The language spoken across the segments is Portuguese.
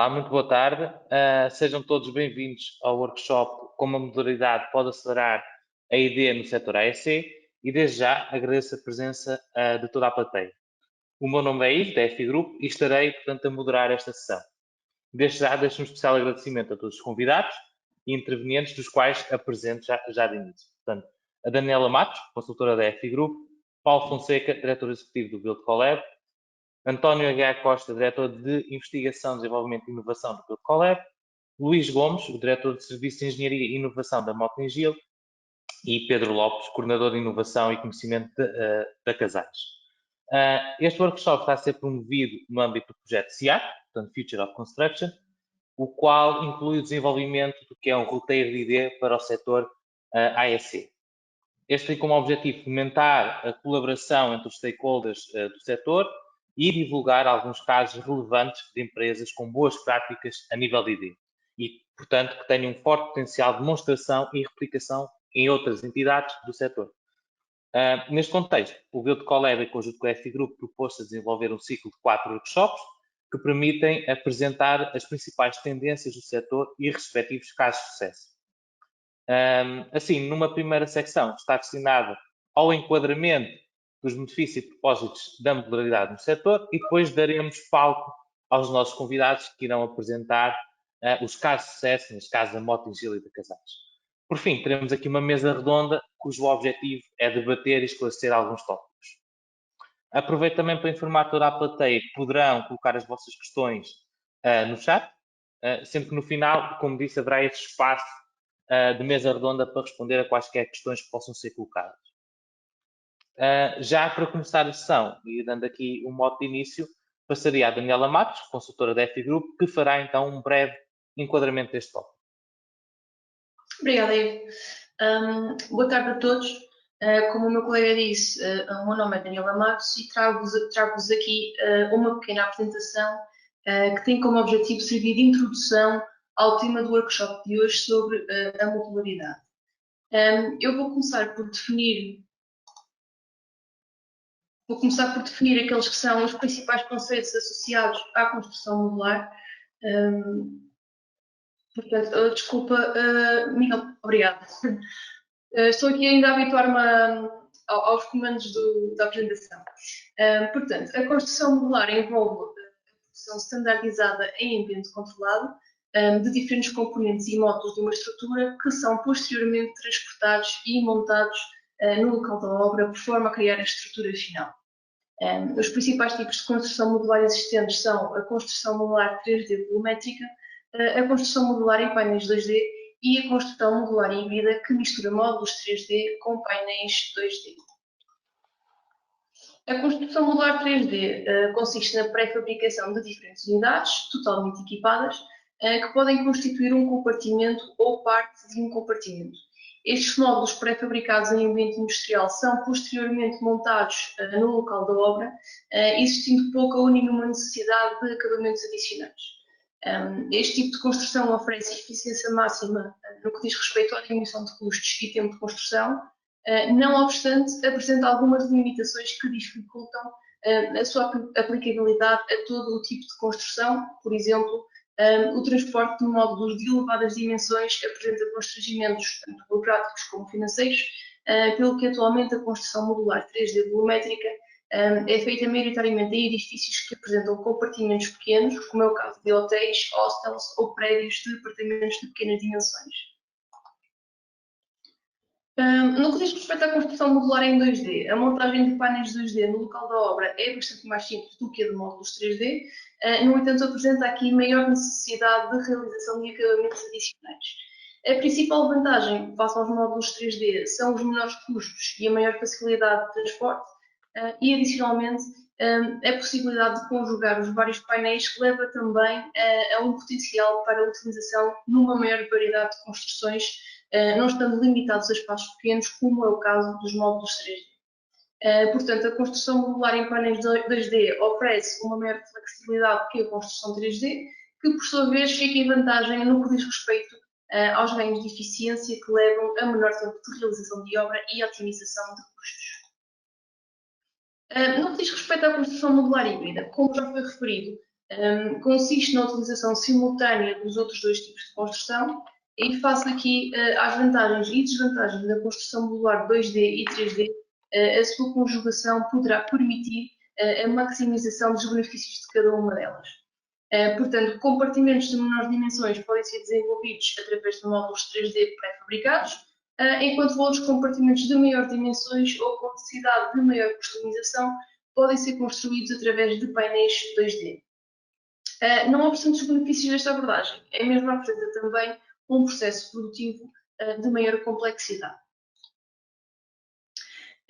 Olá, muito boa tarde. Sejam todos bem-vindos ao workshop Como a modularidade pode acelerar a ID no setor AEC e desde já agradeço a presença de toda a plateia. O meu nome é Ivo, da FI Group, e estarei, portanto, a moderar esta sessão. Desde já deixo um especial agradecimento a todos os convidados e intervenientes, dos quais apresento já de início. Portanto, a Daniela Matos, consultora da FI Group, Paulo Fonseca, diretor executivo do Build Collab, António H. Costa, diretor de Investigação, Desenvolvimento e Inovação do Build Collab, Luís Gomes, o diretor de Serviços de Engenharia e Inovação da Mota-Engil, e Pedro Lopes, coordenador de Inovação e Conhecimento da Casais. Este workshop está a ser promovido no âmbito do projeto CIAC, portanto Future of Construction, o qual inclui o desenvolvimento do que é um roteiro de ID para o setor AEC. Este tem como objetivo fomentar a colaboração entre os stakeholders do setor e divulgar alguns casos relevantes de empresas com boas práticas a nível de ID e, portanto, que tenham um forte potencial de demonstração e replicação em outras entidades do setor. Neste contexto, o Build Collab, em conjunto com a FI Group, propôs-se a desenvolver um ciclo de 4 workshops que permitem apresentar as principais tendências do setor e respectivos casos de sucesso. Assim, numa primeira secção está destinada ao enquadramento dos benefícios e propósitos da modularidade no setor e depois daremos palco aos nossos convidados que irão apresentar os casos de sucesso, neste caso da Mota-Engil e da Casais. Por fim, teremos aqui uma mesa redonda cujo objetivo é debater e esclarecer alguns tópicos. Aproveito também para informar toda a plateia que poderão colocar as vossas questões no chat, sempre que no final, como disse, haverá esse espaço de mesa redonda para responder a quaisquer questões que possam ser colocadas. Já para começar a sessão, e dando aqui um mote de início, passaria a Daniela Matos, consultora da FI Group, que fará então um breve enquadramento deste tópico. Obrigada, Ivo. Boa tarde a todos. Como o meu colega disse, o meu nome é Daniela Matos e trago-vos aqui uma pequena apresentação que tem como objetivo servir de introdução ao tema do workshop de hoje sobre a modularidade. Eu vou começar por definir aqueles que são os principais conceitos associados à construção modular. Portanto, desculpa, Miguel, obrigada. Estou aqui ainda a habituar-me aos comandos da apresentação. Portanto, a construção modular envolve a produção standardizada em ambiente controlado de diferentes componentes e módulos de uma estrutura que são posteriormente transportados e montados no local da obra por forma a criar a estrutura final. Os principais tipos de construção modular existentes são a construção modular 3D volumétrica, a construção modular em painéis 2D e a construção modular híbrida que mistura módulos 3D com painéis 2D. A construção modular 3D consiste na pré-fabricação de diferentes unidades, totalmente equipadas, que podem constituir um compartimento ou parte de um compartimento. Estes módulos pré-fabricados em ambiente industrial são posteriormente montados no local da obra, existindo pouca ou nenhuma necessidade de acabamentos adicionais. Este tipo de construção oferece eficiência máxima no que diz respeito à diminuição de custos e tempo de construção, não obstante, apresenta algumas limitações que dificultam a sua aplicabilidade a todo o tipo de construção. Por exemplo, o transporte de módulos de elevadas dimensões apresenta constrangimentos tanto burocráticos como financeiros, pelo que atualmente a construção modular 3D volumétrica é feita maioritariamente em edifícios que apresentam compartimentos pequenos, como é o caso de hotéis, hostels ou prédios de apartamentos de pequenas dimensões. No que diz respeito à construção modular em 2D, a montagem de painéis 2D no local da obra é bastante mais simples do que a de módulos 3D, no entanto apresenta aqui maior necessidade de realização de acabamentos adicionais. A principal vantagem face aos módulos 3D são os menores custos e a maior facilidade de transporte, e adicionalmente a possibilidade de conjugar os vários painéis leva também a um potencial para a utilização numa maior variedade de construções, não estando limitados a espaços pequenos, como é o caso dos módulos 3D. Portanto, a construção modular em painéis 2D oferece uma maior flexibilidade que a construção 3D, que por sua vez fica em vantagem no que diz respeito aos ganhos de eficiência que levam a menor tempo de realização de obra e otimização de custos. No que diz respeito à construção modular híbrida, como já foi referido, consiste na utilização simultânea dos outros dois tipos de construção e face aqui às vantagens e desvantagens da construção modular 2D e 3D, a sua conjugação poderá permitir a maximização dos benefícios de cada uma delas. Portanto, compartimentos de menores dimensões podem ser desenvolvidos através de módulos 3D pré-fabricados, enquanto outros compartimentos de maior dimensões ou com necessidade de maior customização podem ser construídos através de painéis 2D. Não obstante os benefícios desta abordagem, a mesma apresenta também um processo produtivo de maior complexidade.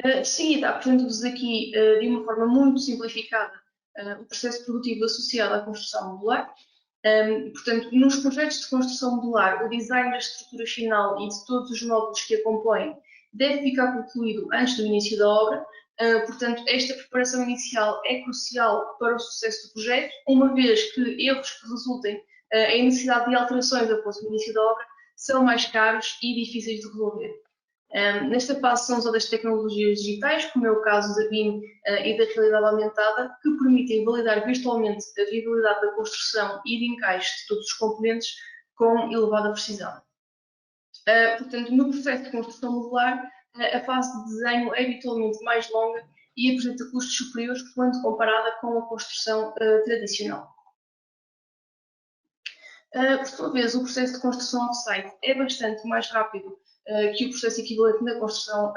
De seguida, apresento-vos aqui, de uma forma muito simplificada, o processo produtivo associado à construção modular. Portanto, nos projetos de construção modular, o design da estrutura final e de todos os módulos que a compõem deve ficar concluído antes do início da obra. Portanto, esta preparação inicial é crucial para o sucesso do projeto, uma vez que erros que resultem em necessidade de alterações após o início da obra são mais caros e difíceis de resolver. Nesta fase são usadas tecnologias digitais, como é o caso da BIM e da realidade aumentada, que permitem validar virtualmente a viabilidade da construção e de encaixe de todos os componentes com elevada precisão. Portanto, no processo de construção modular, a fase de desenho é habitualmente mais longa e apresenta custos superiores quando comparada com a construção tradicional. Por sua vez, o processo de construção off-site é bastante mais rápido que o processo equivalente na construção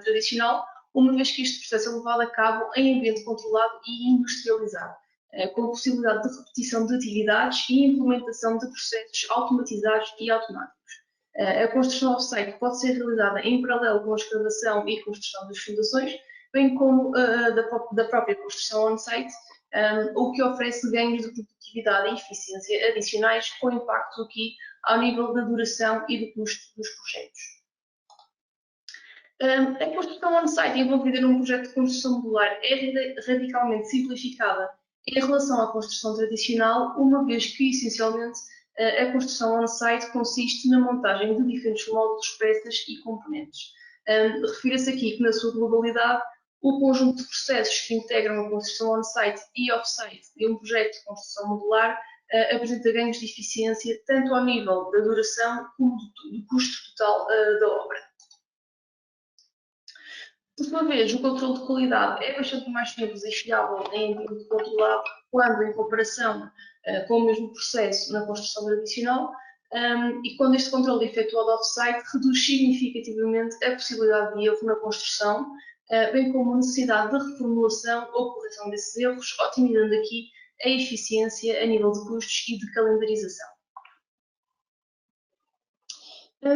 tradicional, uma vez que este processo é levado a cabo em ambiente controlado e industrializado, com a possibilidade de repetição de atividades e implementação de processos automatizados e automáticos. A construção off-site pode ser realizada em paralelo com a escavação e construção das fundações, bem como da própria construção on-site, o que oferece ganhos de produtividade e eficiência adicionais, com impacto aqui ao nível da duração e do custo dos projetos. A construção on-site envolvida num projeto de construção modular é radicalmente simplificada em relação à construção tradicional, uma vez que, essencialmente, a construção on-site consiste na montagem de diferentes módulos, peças e componentes. Refira-se aqui que, na sua globalidade, o conjunto de processos que integram a construção on-site e off-site de um projeto de construção modular apresenta ganhos de eficiência tanto ao nível da duração como do custo total da obra. Por sua vez, o controle de qualidade é bastante mais simples e fiável em ambiente controlado quando em comparação com o mesmo processo na construção tradicional, e quando este controle é efetuado off-site, reduz significativamente a possibilidade de erro na construção, bem como a necessidade de reformulação ou correção desses erros, otimizando aqui a eficiência a nível de custos e de calendarização.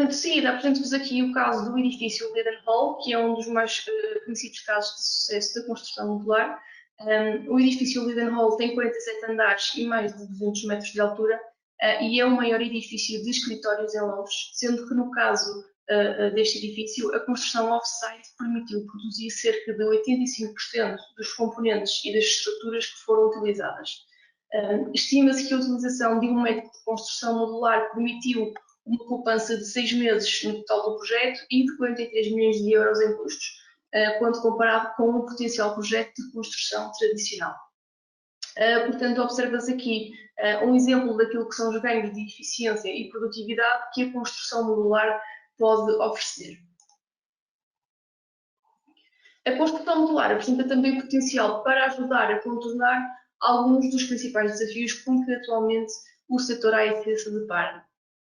De seguida, apresento-vos aqui o caso do edifício Leadenhall, que é um dos mais conhecidos casos de sucesso da construção modular. O edifício Leadenhall tem 47 andares e mais de 200 metros de altura e é o maior edifício de escritórios em Londres, sendo que no caso deste edifício, a construção off-site permitiu produzir cerca de 85% dos componentes e das estruturas que foram utilizadas. Estima-se que a utilização de um método de construção modular permitiu uma poupança de 6 meses no total do projeto e de 43 milhões de euros em custos, quando comparado com o potencial projeto de construção tradicional. Portanto, observa-se aqui um exemplo daquilo que são os ganhos de eficiência e produtividade que a construção modular pode oferecer. A construção modular apresenta também potencial para ajudar a contornar alguns dos principais desafios com que atualmente o setor AEC se depara.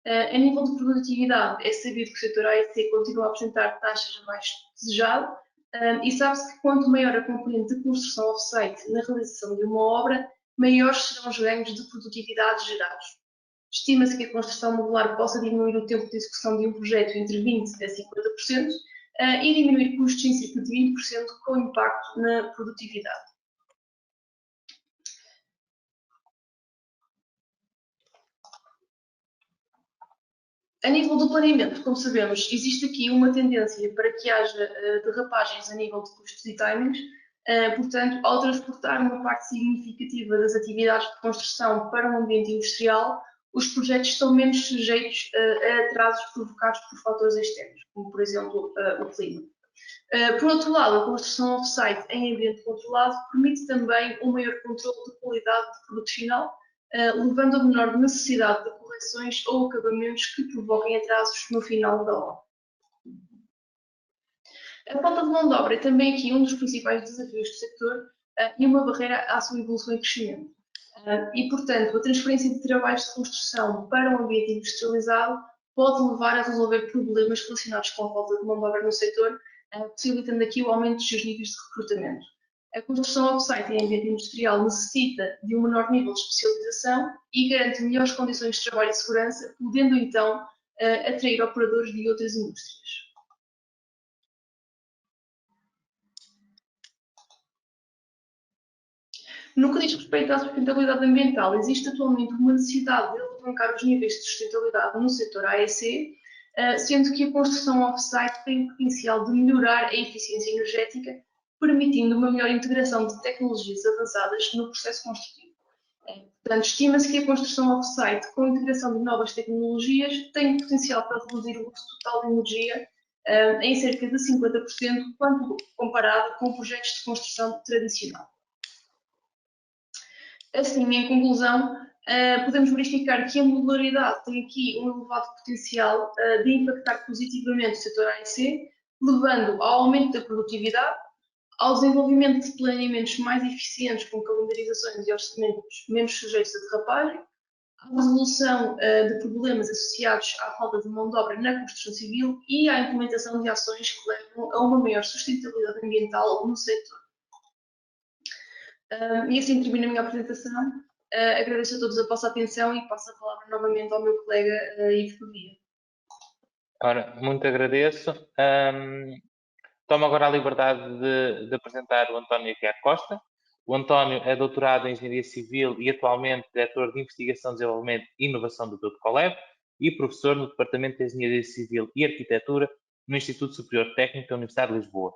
A nível de produtividade, é sabido que o setor AEC continua a apresentar taxas abaixo do desejado e sabe-se que quanto maior a componente de construção off-site na realização de uma obra, maiores serão os ganhos de produtividade gerados. Estima-se que a construção modular possa diminuir o tempo de execução de um projeto entre 20% a 50% e diminuir custos em cerca de 20% com impacto na produtividade. A nível do planeamento, como sabemos, existe aqui uma tendência para que haja derrapagens a nível de custos e timings. Portanto, ao transportar uma parte significativa das atividades de construção para um ambiente industrial, os projetos são menos sujeitos a atrasos provocados por fatores externos, como, por exemplo, o clima. Por outro lado, a construção off-site em ambiente controlado permite também um maior controle de qualidade do produto final, levando a menor necessidade de correções ou acabamentos que provoquem atrasos no final da obra. A falta de mão de obra é também aqui um dos principais desafios do setor e uma barreira à sua evolução e crescimento. E, portanto, a transferência de trabalhos de construção para um ambiente industrializado pode levar a resolver problemas relacionados com a falta de mão de obra no setor, possibilitando aqui o aumento dos seus níveis de recrutamento. A construção off-site em ambiente industrial necessita de um menor nível de especialização e garante melhores condições de trabalho e segurança, podendo então atrair operadores de outras indústrias. No que diz respeito à sustentabilidade ambiental, existe atualmente uma necessidade de alavancar os níveis de sustentabilidade no setor AEC, sendo que a construção off-site tem o potencial de melhorar a eficiência energética, permitindo uma melhor integração de tecnologias avançadas no processo construtivo. Portanto, estima-se que a construção off-site, com a integração de novas tecnologias, tem o potencial para reduzir o uso total de energia em cerca de 50%, quando comparado com projetos de construção tradicional. Assim, em conclusão, podemos verificar que a modularidade tem aqui um elevado potencial de impactar positivamente o setor AEC, levando ao aumento da produtividade, ao desenvolvimento de planeamentos mais eficientes com calendarizações e orçamentos menos sujeitos a derrapagem, à resolução de problemas associados à falta de mão de obra na construção civil e à implementação de ações que levam a uma maior sustentabilidade ambiental no setor. E assim termino a minha apresentação. Agradeço a todos a vossa atenção e passo a palavra novamente ao meu colega Ivo Pavia. Ora, muito agradeço. Tomo agora a liberdade de apresentar o António Aguiar Costa. O António é doutorado em Engenharia Civil e atualmente diretor de Investigação, Desenvolvimento e Inovação do Build-Colab e professor no Departamento de Engenharia Civil e Arquitetura no Instituto Superior Técnico da Universidade de Lisboa.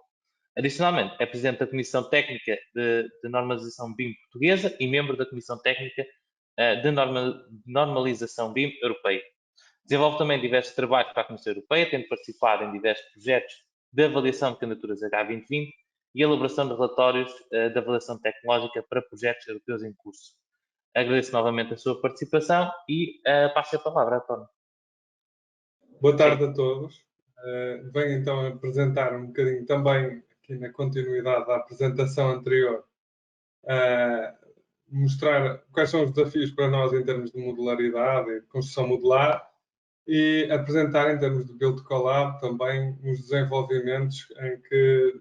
Adicionalmente, é presidente da Comissão Técnica de Normalização BIM Portuguesa e membro da Comissão Técnica de Normalização BIM Europeia. Desenvolve também diversos trabalhos para a Comissão Europeia, tendo participado em diversos projetos de avaliação de candidaturas H2020 e elaboração de relatórios de avaliação tecnológica para projetos europeus em curso. Agradeço novamente a sua participação e passo a palavra, António. Boa tarde a todos. Venho então apresentar um bocadinho também, aqui na continuidade da apresentação anterior, mostrar quais são os desafios para nós em termos de modularidade e de construção modular e apresentar em termos de Build-Colab também os desenvolvimentos em que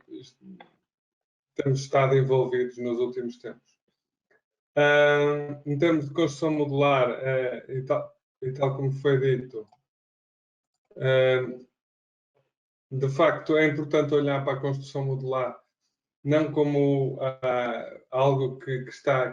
temos estado envolvidos nos últimos tempos. Em termos de construção modular, e tal como foi dito, de facto é importante olhar para a construção modular não como algo que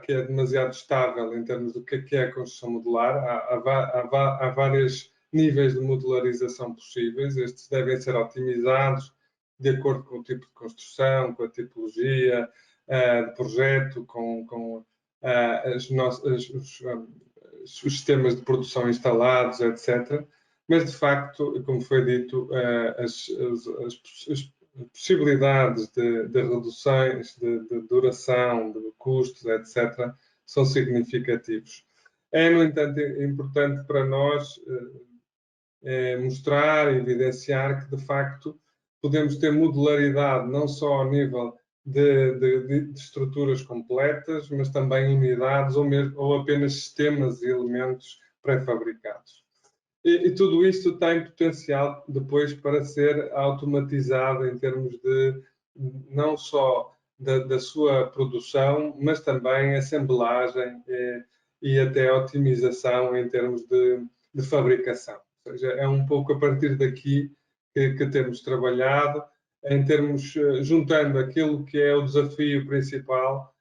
é demasiado estável em termos do que é a construção modular. Há vários níveis de modularização possíveis. Estes devem ser otimizados de acordo com o tipo de construção, com a tipologia de projeto, com os sistemas de produção instalados, etc. Mas, de facto, como foi dito, as possibilidades de reduções, de duração, de custos, etc., são significativos. É, no entanto, importante para nós mostrar e evidenciar que, de facto, podemos ter modularidade não só ao nível de estruturas completas, mas também unidades ou apenas sistemas e elementos pré-fabricados. E tudo isto tem potencial depois para ser automatizado em termos de não só da sua produção, mas também assemblagem e até otimização em termos de fabricação. Ou seja, é um pouco a partir daqui que temos trabalhado, em termos, juntando aquilo que é o desafio principal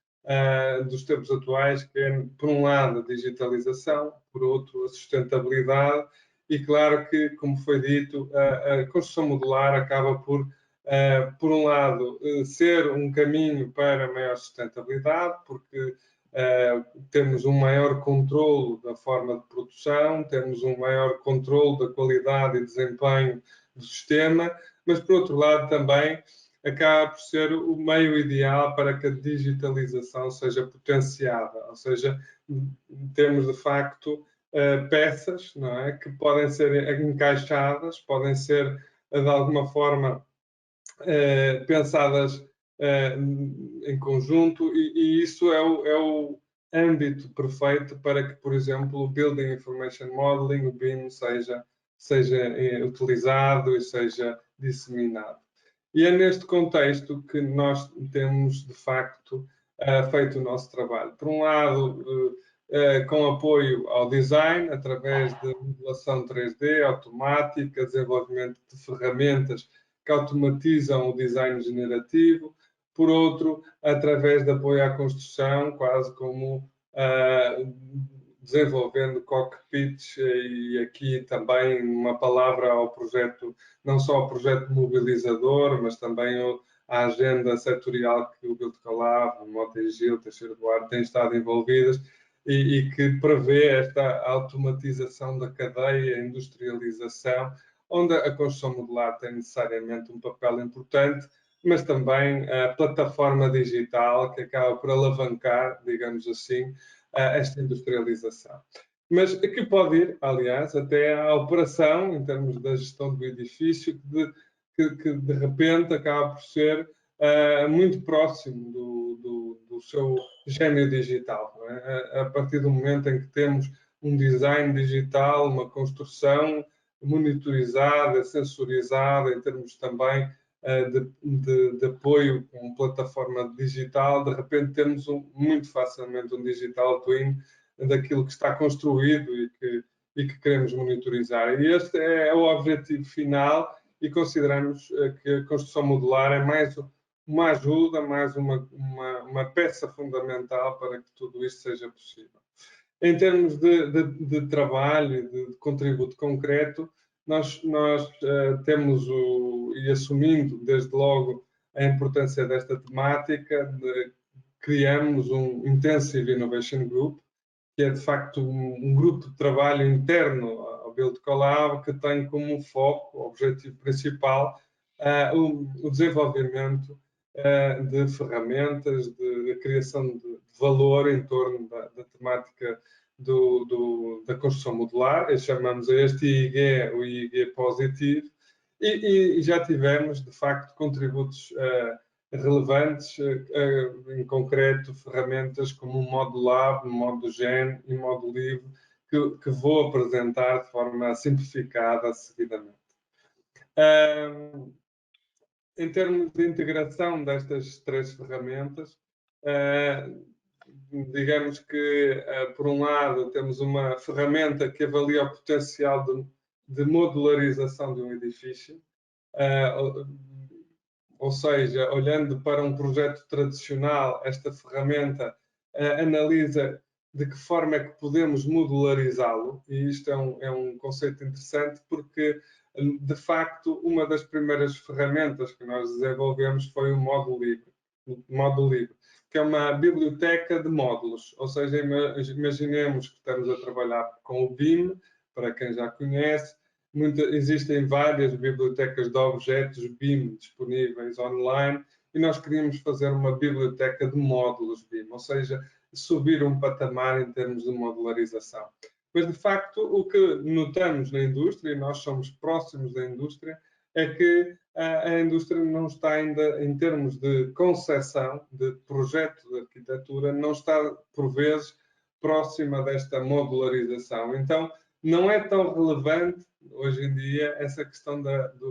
dos tempos atuais, que é, por um lado, a digitalização, por outro, a sustentabilidade. E claro que, como foi dito, a construção modular acaba por um lado, ser um caminho para maior sustentabilidade, porque temos um maior controle da forma de produção, temos um maior controle da qualidade e desempenho do sistema, mas, por outro lado, também acaba por ser o meio ideal para que a digitalização seja potenciada, ou seja, temos de facto peças, não é, que podem ser encaixadas, podem ser de alguma forma pensadas em conjunto, e isso é o âmbito perfeito para que, por exemplo, o Building Information Modeling, o BIM, seja utilizado e seja disseminado. E é neste contexto que nós temos, de facto, feito o nosso trabalho. Por um lado, com apoio ao design, através de modelação 3D automática, desenvolvimento de ferramentas que automatizam o design generativo. Por outro, através de apoio à construção, quase como desenvolvendo cockpits, e aqui também uma palavra ao projeto, não só ao projeto mobilizador, mas também à agenda setorial que o Build Collab, o Mota-Engil, Teixeira Duarte têm estado envolvidas, e que prevê esta automatização da cadeia, a industrialização, onde a construção modular tem necessariamente um papel importante, mas também a plataforma digital que acaba por alavancar, digamos assim, esta industrialização. Mas que pode ir, aliás, até à operação, em termos da gestão do edifício, que de repente acaba por ser muito próximo do seu gênio digital. Não é? A partir do momento em que temos um design digital, uma construção monitorizada, sensorizada, em termos também de apoio com plataforma digital, de repente temos muito facilmente um digital twin daquilo que está construído e que queremos monitorizar. E este é o objetivo final, e consideramos que a construção modular é mais uma ajuda, mais uma peça fundamental para que tudo isto seja possível. Em termos de trabalho, de contributo concreto, nós temos e assumindo desde logo a importância desta temática, criamos um Intensive Innovation Group, que é de facto um grupo de trabalho interno ao Build Collab, que tem como foco, objetivo principal, o desenvolvimento de ferramentas, de criação de valor em torno da temática da construção modular. E chamamos a este IIG o IIG positivo, e já tivemos, de facto, contributos relevantes, em concreto, ferramentas como o Modulab, o Modugen e o Modulive, que vou apresentar de forma simplificada seguidamente. Em termos de integração destas três ferramentas, digamos que, por um lado, temos uma ferramenta que avalia o potencial de modularização de um edifício, ou seja, olhando para um projeto tradicional, esta ferramenta analisa de que forma é que podemos modularizá-lo, e isto é um conceito interessante, porque, de facto, uma das primeiras ferramentas que nós desenvolvemos foi o Modulive, que é uma biblioteca de módulos, ou seja, imaginemos que estamos a trabalhar com o BIM, para quem já conhece. Existem várias bibliotecas de objetos BIM disponíveis online, e nós queríamos fazer uma biblioteca de módulos BIM, ou seja, subir um patamar em termos de modularização. Mas, de facto, o que notamos na indústria, e nós somos próximos da indústria, é que a indústria não está ainda, em termos de concepção, de projeto de arquitetura, não está, por vezes, próxima desta modularização. Então, não é tão relevante, hoje em dia, essa questão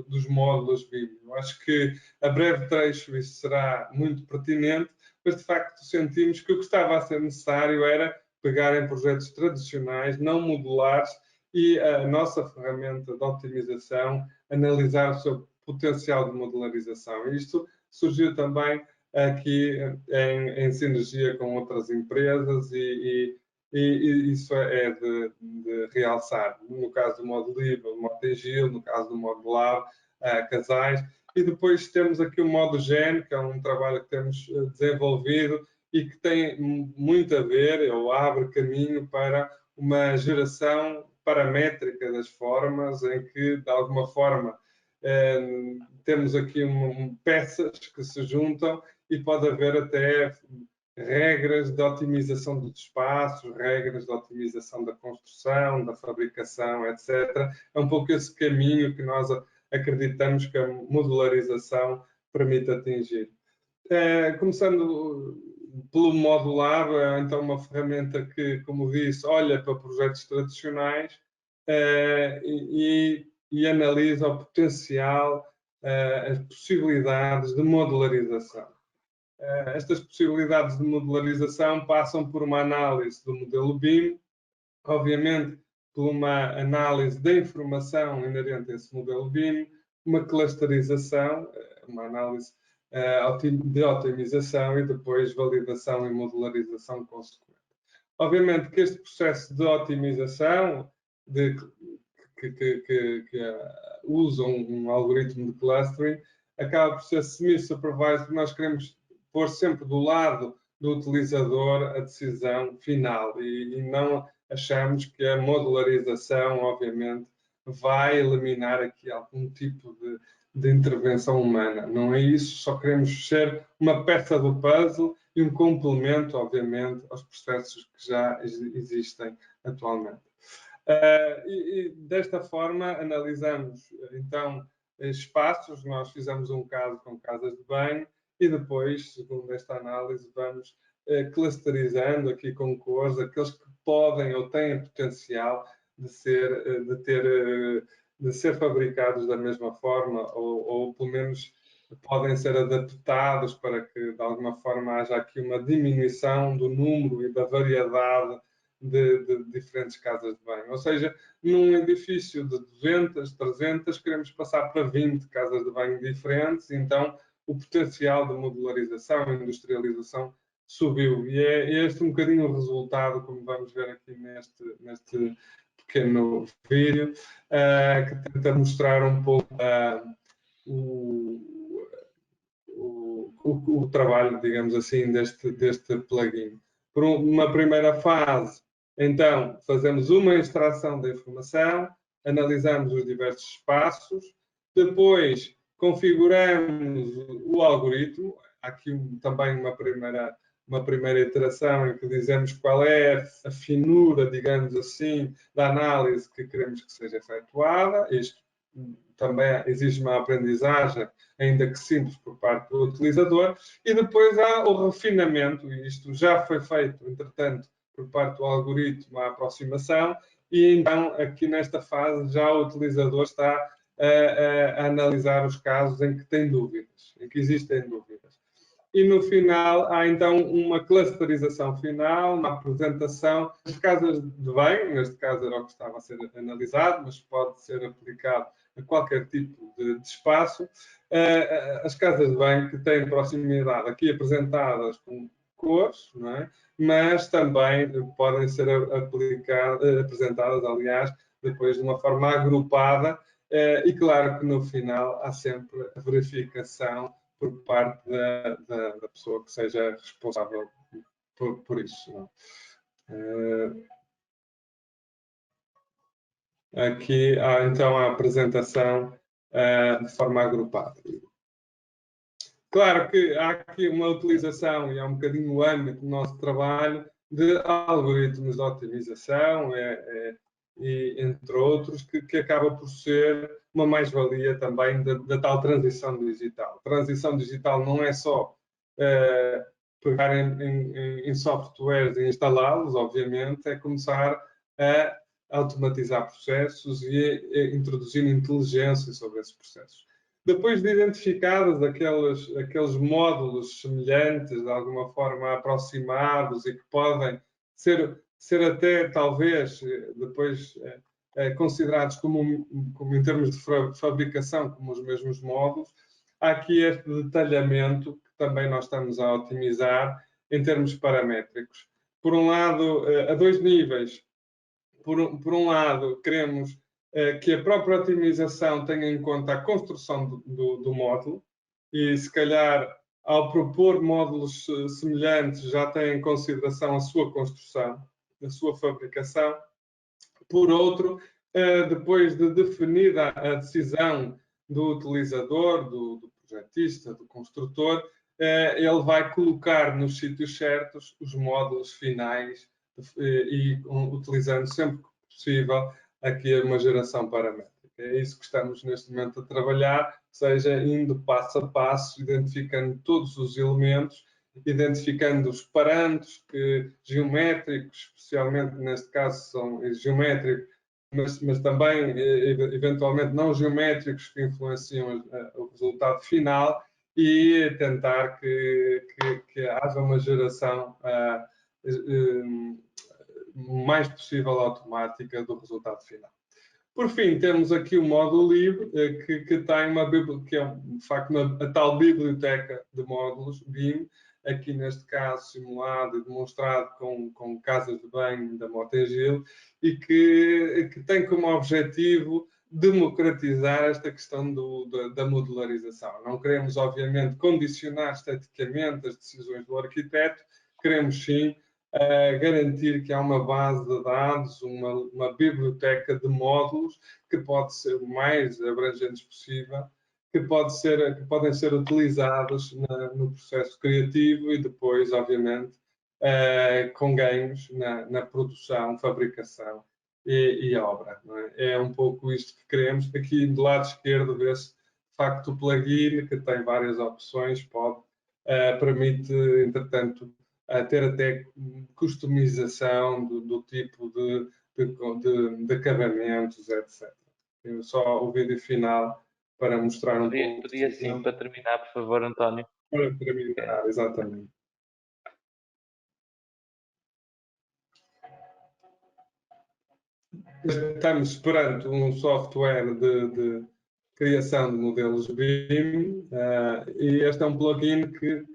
dos módulos BIM. Eu acho que, a breve trecho, isso será muito pertinente, mas, de facto, sentimos que o que estava a ser necessário era pegar em projetos tradicionais, não modulares, e a nossa ferramenta de optimização analisar o seu potencial de modularização. Isto surgiu também aqui em sinergia com outras empresas, e isso é de realçar. No caso do Modulive, o Mota-Engil, no caso do Modulab, Casais. E depois temos aqui o Modugen, que é um trabalho que temos desenvolvido e que tem muito a ver, ou abre caminho para uma geração paramétrica das formas, em que, de alguma forma, temos aqui peças que se juntam e pode haver até regras de otimização dos espaços, regras de otimização da construção, da fabricação, etc. É um pouco esse caminho que nós acreditamos que a modularização permite atingir. Começando pelo Modular, então uma ferramenta que, como disse, olha para projetos tradicionais e analisa o potencial, as possibilidades de modularização. Estas possibilidades de modularização passam por uma análise do modelo BIM, obviamente por uma análise da informação inerente a esse modelo BIM, uma clusterização, uma análise de otimização e depois validação e modularização consequente. Obviamente que este processo de otimização, que usa um algoritmo de clustering, acaba por ser semi-supervised, porque nós queremos pôr sempre do lado do utilizador a decisão final e não achamos que a modularização, obviamente, vai eliminar aqui algum tipo de intervenção humana. Não é isso, só queremos ser uma peça do puzzle e um complemento, obviamente, aos processos que já existem atualmente. E desta forma analisamos, então, espaços. Nós fizemos um caso com casas de banho e depois, segundo esta análise, vamos clusterizando aqui com cores aqueles que podem ou têm potencial de ser fabricados da mesma forma ou pelo menos podem ser adaptados para que de alguma forma haja aqui uma diminuição do número e da variedade de diferentes casas de banho. Ou seja, num edifício de 200, 300, queremos passar para 20 casas de banho diferentes, então o potencial de modularização e industrialização subiu. E é este um bocadinho o resultado, como vamos ver aqui neste pequeno vídeo, que tenta mostrar um pouco o trabalho, digamos assim, deste plugin. Por uma primeira fase, então, fazemos uma extração da informação, analisamos os diversos espaços, depois configuramos o algoritmo. Há aqui também uma primeira iteração em que dizemos qual é a finura, digamos assim, da análise que queremos que seja efetuada. Isto também exige uma aprendizagem, ainda que simples, por parte do utilizador. E depois há o refinamento, e isto já foi feito, entretanto, por parte do algoritmo, a aproximação, e então aqui nesta fase já o utilizador está a analisar os casos em que tem dúvidas, em que existem dúvidas. E no final há então uma clusterização final, uma apresentação das casas de banho, neste caso era o que estava a ser analisado, mas pode ser aplicado a qualquer tipo de espaço. As casas de banho que têm proximidade aqui apresentadas com cores, não é? Mas também podem ser apresentadas, aliás, depois de uma forma agrupada, e claro que no final há sempre a verificação por parte da pessoa que seja responsável por isso. Não é? Aqui há então a apresentação de forma agrupada. Claro que há aqui uma utilização, e é um bocadinho o âmbito do nosso trabalho, de algoritmos de otimização, e entre outros, que acaba por ser uma mais-valia também da tal transição digital. Transição digital não é só pegar em softwares e instalá-los, obviamente, é começar a automatizar processos e introduzir inteligência sobre esses processos. Depois de identificados aqueles módulos semelhantes, de alguma forma aproximados e que podem ser até, talvez, depois considerados como em termos de fabricação, como os mesmos módulos, há aqui este detalhamento que também nós estamos a otimizar em termos paramétricos. Por um lado, a dois níveis. Por um lado, queremos que a própria otimização tenha em conta a construção do módulo e, se calhar, ao propor módulos semelhantes, já tem em consideração a sua construção, a sua fabricação. Por outro, depois de definida a decisão do utilizador, do projetista, do construtor, ele vai colocar nos sítios certos os módulos finais e utilizando sempre que possível aqui uma geração paramétrica. É isso que estamos neste momento a trabalhar, seja indo passo a passo, identificando todos os elementos, identificando os parâmetros geométricos, especialmente neste caso são geométricos, mas também eventualmente não geométricos que influenciam o resultado final, e tentar que haja uma geração o mais possível automática do resultado final. Por fim, temos aqui o módulo livre, que tem que é de facto a tal biblioteca de módulos, BIM, aqui neste caso simulado e demonstrado com casas de banho da Motengil, e que tem como objetivo democratizar esta questão da modularização. Não queremos, obviamente, condicionar esteticamente as decisões do arquiteto, queremos sim garantir que há uma base de dados, uma biblioteca de módulos que pode ser o mais abrangente possível, que podem ser utilizados no processo criativo e depois, obviamente, com ganhos na produção, fabricação e obra. Não é? É um pouco isto que queremos. Aqui do lado esquerdo vê-se, de facto, o plugin, que tem várias opções, permite, entretanto, ter até customização do tipo de acabamentos, etc. Só o vídeo final para mostrar um pouco. Podia sim, para terminar, por favor, António. Para terminar, exatamente. Estamos perante um software de criação de modelos BIM, e este é um plugin que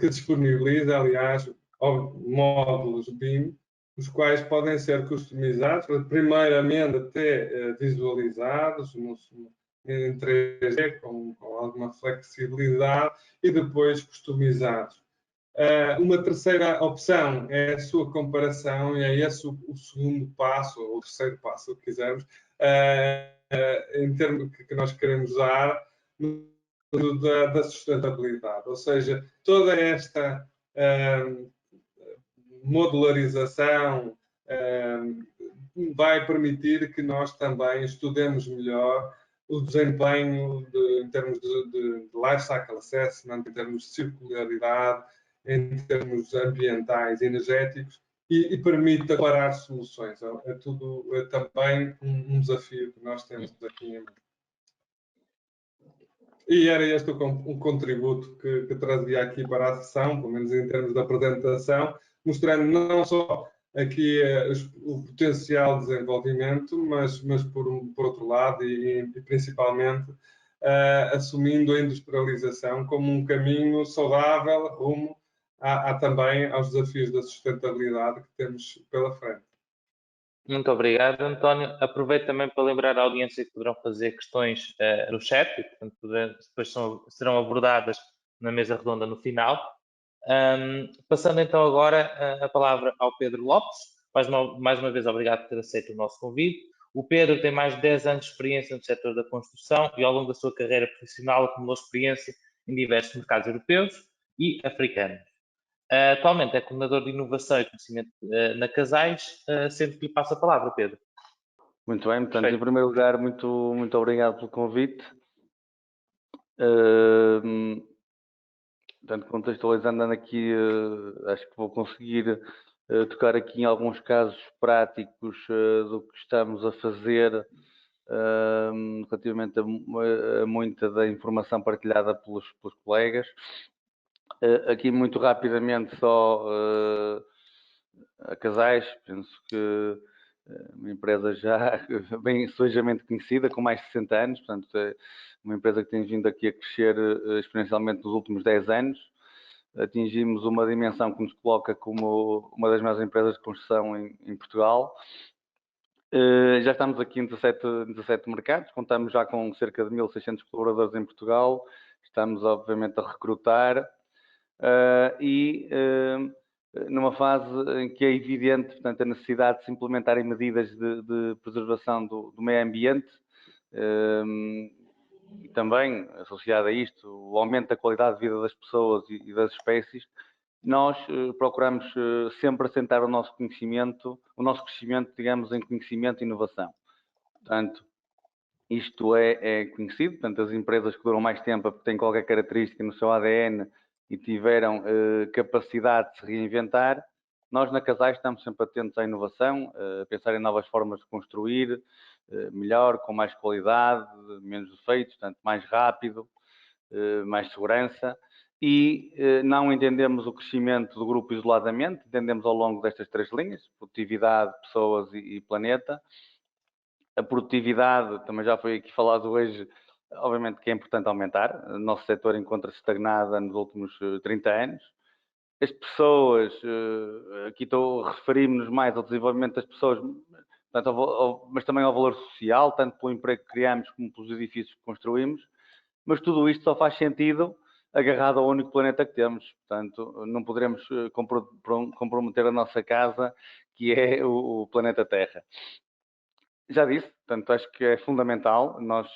disponibiliza, aliás, módulos BIM, os quais podem ser customizados, primeiramente até visualizados em 3D, com alguma flexibilidade, e depois customizados. Uma terceira opção é a sua comparação, e é esse o segundo passo, ou o terceiro passo, se quisermos, em termos que nós queremos dar da sustentabilidade. Ou seja, toda esta modularização vai permitir que nós também estudemos melhor o desempenho em termos de life cycle assessment, em termos de circularidade, em termos ambientais e energéticos, e permite comparar soluções. É também um desafio que nós temos aqui em Portugal. E era este um contributo que trazia aqui para a sessão, pelo menos em termos de apresentação, mostrando não só aqui o potencial de desenvolvimento, mas por outro lado, e principalmente, assumindo a industrialização como um caminho saudável rumo também aos desafios da sustentabilidade que temos pela frente. Muito obrigado, António. Aproveito também para lembrar à audiência que poderão fazer questões no chat, e, portanto, depois serão abordadas na mesa redonda no final. Passando então agora a palavra ao Pedro Lopes. Mais uma vez, obrigado por ter aceito o nosso convite. O Pedro tem mais de 10 anos de experiência no setor da construção e, ao longo da sua carreira profissional, acumulou experiência em diversos mercados europeus e africanos. Atualmente é coordenador de inovação e conhecimento na Casais, sendo que lhe passo a palavra, Pedro. Muito bem, portanto, em primeiro lugar, muito obrigado pelo convite. Portanto, contextualizando aqui, acho que vou conseguir tocar aqui em alguns casos práticos do que estamos a fazer relativamente a muita da informação partilhada pelos colegas. Aqui muito rapidamente só a Casais, penso que uma empresa já bem sujamente conhecida, com mais de 60 anos, portanto é uma empresa que tem vindo aqui a crescer exponencialmente nos últimos 10 anos. Atingimos uma dimensão que nos coloca como uma das maiores empresas de construção em Portugal. Já estamos aqui em 17 mercados, contamos já com cerca de 1.600 colaboradores em Portugal, estamos obviamente a recrutar numa fase em que é evidente, portanto, a necessidade de se implementarem medidas de preservação do meio ambiente e também, associado a isto, o aumento da qualidade de vida das pessoas e das espécies, nós procuramos sempre assentar o nosso conhecimento, o nosso crescimento, digamos, em conhecimento e inovação. Portanto, isto é conhecido, portanto, as empresas que duram mais tempo porque têm qualquer característica no seu ADN e tiveram capacidade de se reinventar. Nós na Casais estamos sempre atentos à inovação, a pensar em novas formas de construir, melhor, com mais qualidade, menos defeitos, portanto, mais rápido, mais segurança. E não entendemos o crescimento do grupo isoladamente, entendemos ao longo destas 3 linhas, produtividade, pessoas e planeta. A produtividade, também já foi aqui falado hoje, obviamente que é importante aumentar. O nosso setor encontra-se estagnado nos últimos 30 anos. As pessoas, aqui referimos-nos mais ao desenvolvimento das pessoas, portanto, mas também ao valor social, tanto pelo emprego que criamos como pelos edifícios que construímos. Mas tudo isto só faz sentido agarrado ao único planeta que temos. Portanto, não poderemos comprometer a nossa casa, que é o planeta Terra. Já disse, portanto, acho que é fundamental. Nós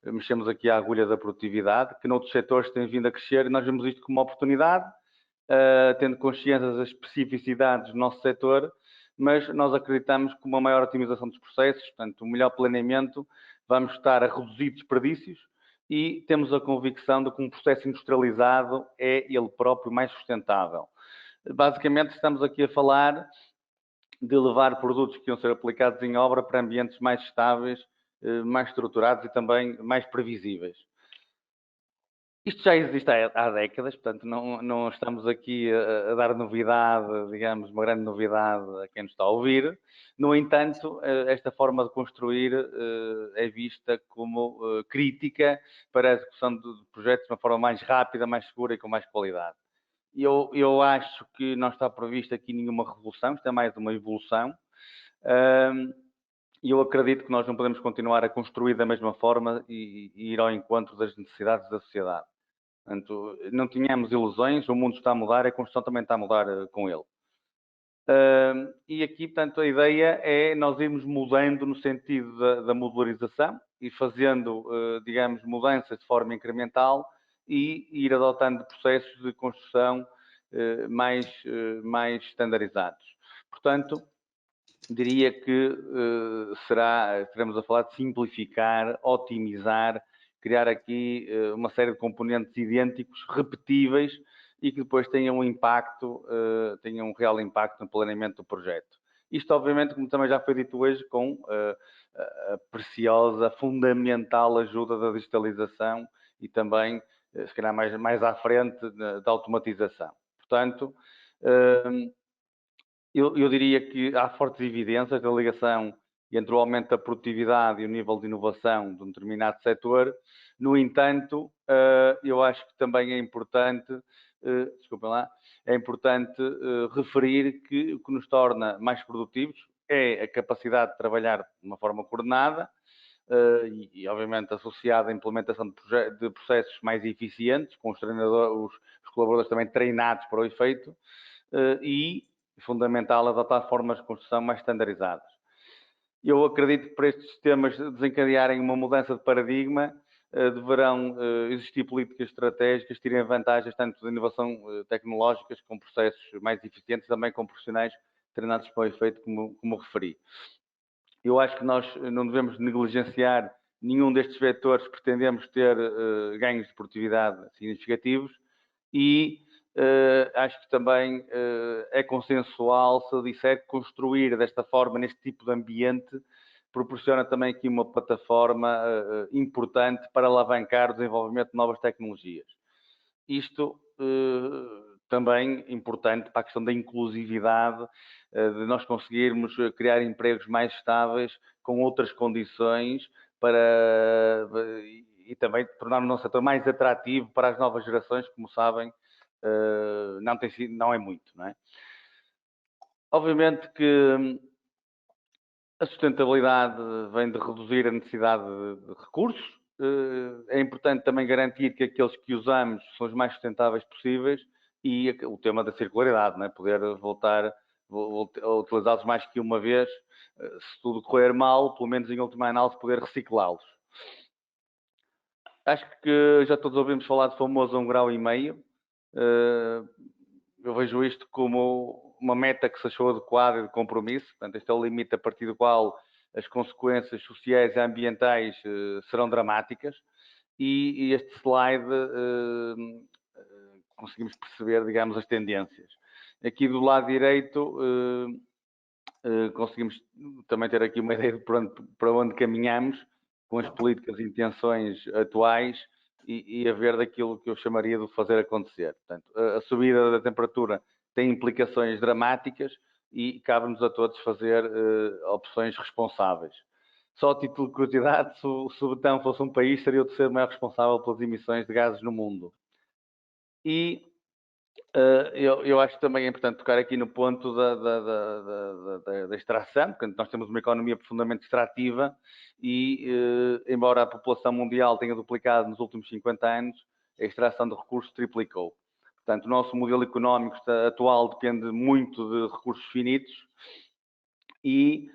mexemos aqui a agulha da produtividade, que noutros setores tem vindo a crescer e nós vemos isto como uma oportunidade, tendo consciência das especificidades do nosso setor, mas nós acreditamos que uma maior otimização dos processos, portanto, um melhor planeamento, vamos estar a reduzir desperdícios e temos a convicção de que um processo industrializado é ele próprio mais sustentável. Basicamente, estamos aqui a falar de levar produtos que iam ser aplicados em obra para ambientes mais estáveis, mais estruturados e também mais previsíveis. Isto já existe há décadas, portanto não estamos aqui a dar novidade, digamos, uma grande novidade a quem nos está a ouvir. No entanto, esta forma de construir é vista como crítica para a execução de projetos de uma forma mais rápida, mais segura e com mais qualidade. Eu acho que não está prevista aqui nenhuma revolução, isto é mais uma evolução. E eu acredito que nós não podemos continuar a construir da mesma forma e ir ao encontro das necessidades da sociedade. Portanto, não tenhamos ilusões, o mundo está a mudar, a construção também está a mudar com ele. E aqui, portanto, a ideia é nós irmos mudando no sentido da modularização e fazendo, digamos, mudanças de forma incremental e ir adotando processos de construção mais estandarizados. Portanto, diria que estaremos a falar de simplificar, otimizar, criar aqui uma série de componentes idênticos, repetíveis e que depois tenham um real impacto no planeamento do projeto. Isto, obviamente, como também já foi dito hoje, com a preciosa, fundamental ajuda da digitalização e também, se calhar mais à frente, da automatização. Portanto, eu diria que há fortes evidências da ligação entre o aumento da produtividade e o nível de inovação de um determinado setor. No entanto, eu acho que também é importante, referir que o que nos torna mais produtivos é a capacidade de trabalhar de uma forma coordenada e obviamente, associada à implementação de processos mais eficientes, com os colaboradores também treinados para o efeito e fundamental adotar formas de construção mais estandarizadas. Eu acredito que para estes sistemas desencadearem uma mudança de paradigma, deverão existir políticas estratégicas que tirem vantagens tanto de inovação tecnológicas, com processos mais eficientes, também com profissionais treinados para o efeito, como referi. Eu acho que nós não devemos negligenciar nenhum destes vetores, pretendemos ter ganhos de produtividade significativos e acho que também é consensual se eu disser que construir desta forma, neste tipo de ambiente, proporciona também aqui uma plataforma importante para alavancar o desenvolvimento de novas tecnologias. Isto também importante para a questão da inclusividade, de nós conseguirmos criar empregos mais estáveis, com outras condições, e também tornar o nosso setor mais atrativo para as novas gerações, como sabem, não é muito, não é? Obviamente que a sustentabilidade vem de reduzir a necessidade de recursos. É importante também garantir que aqueles que usamos são os mais sustentáveis possíveis e o tema da circularidade, não é? Poder voltar vou utilizá-los mais que uma vez, se tudo correr mal, pelo menos em última análise poder reciclá-los. Acho que já todos ouvimos falar de famoso 1,5 graus. Eu vejo isto como uma meta que se achou adequada e de compromisso. Portanto, este é o limite a partir do qual as consequências sociais e ambientais serão dramáticas. E este slide conseguimos perceber, digamos, as tendências. Aqui do lado direito conseguimos também ter aqui uma ideia de para onde caminhamos com as políticas e intenções atuais e a ver daquilo que eu chamaria de fazer acontecer. Portanto, a subida da temperatura tem implicações dramáticas e cabe-nos a todos fazer opções responsáveis. Só a título de curiosidade, se o Betão fosse um país, seria o terceiro maior responsável pelas emissões de gases no mundo. E eu acho que também é importante tocar aqui no ponto da extração, porque nós temos uma economia profundamente extrativa e, embora a população mundial tenha duplicado nos últimos 50 anos, a extração de recursos triplicou. Portanto, o nosso modelo económico atual depende muito de recursos finitos e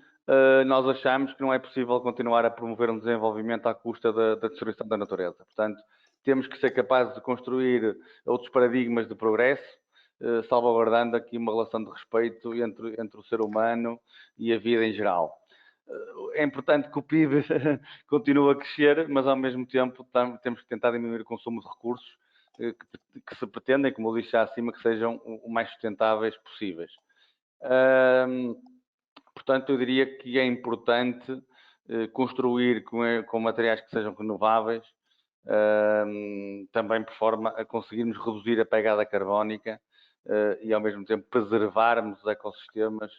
nós achamos que não é possível continuar a promover um desenvolvimento à custa da destruição da natureza. Portanto, temos que ser capazes de construir outros paradigmas de progresso, salvaguardando aqui uma relação de respeito entre o ser humano e a vida em geral. É importante que o PIB continue a crescer, mas ao mesmo tempo temos que tentar diminuir o consumo de recursos que se pretendem, como eu disse já acima, que sejam o mais sustentáveis possíveis. Portanto, eu diria que é importante construir com materiais que sejam renováveis, também por forma a conseguirmos reduzir a pegada carbónica e ao mesmo tempo preservarmos os ecossistemas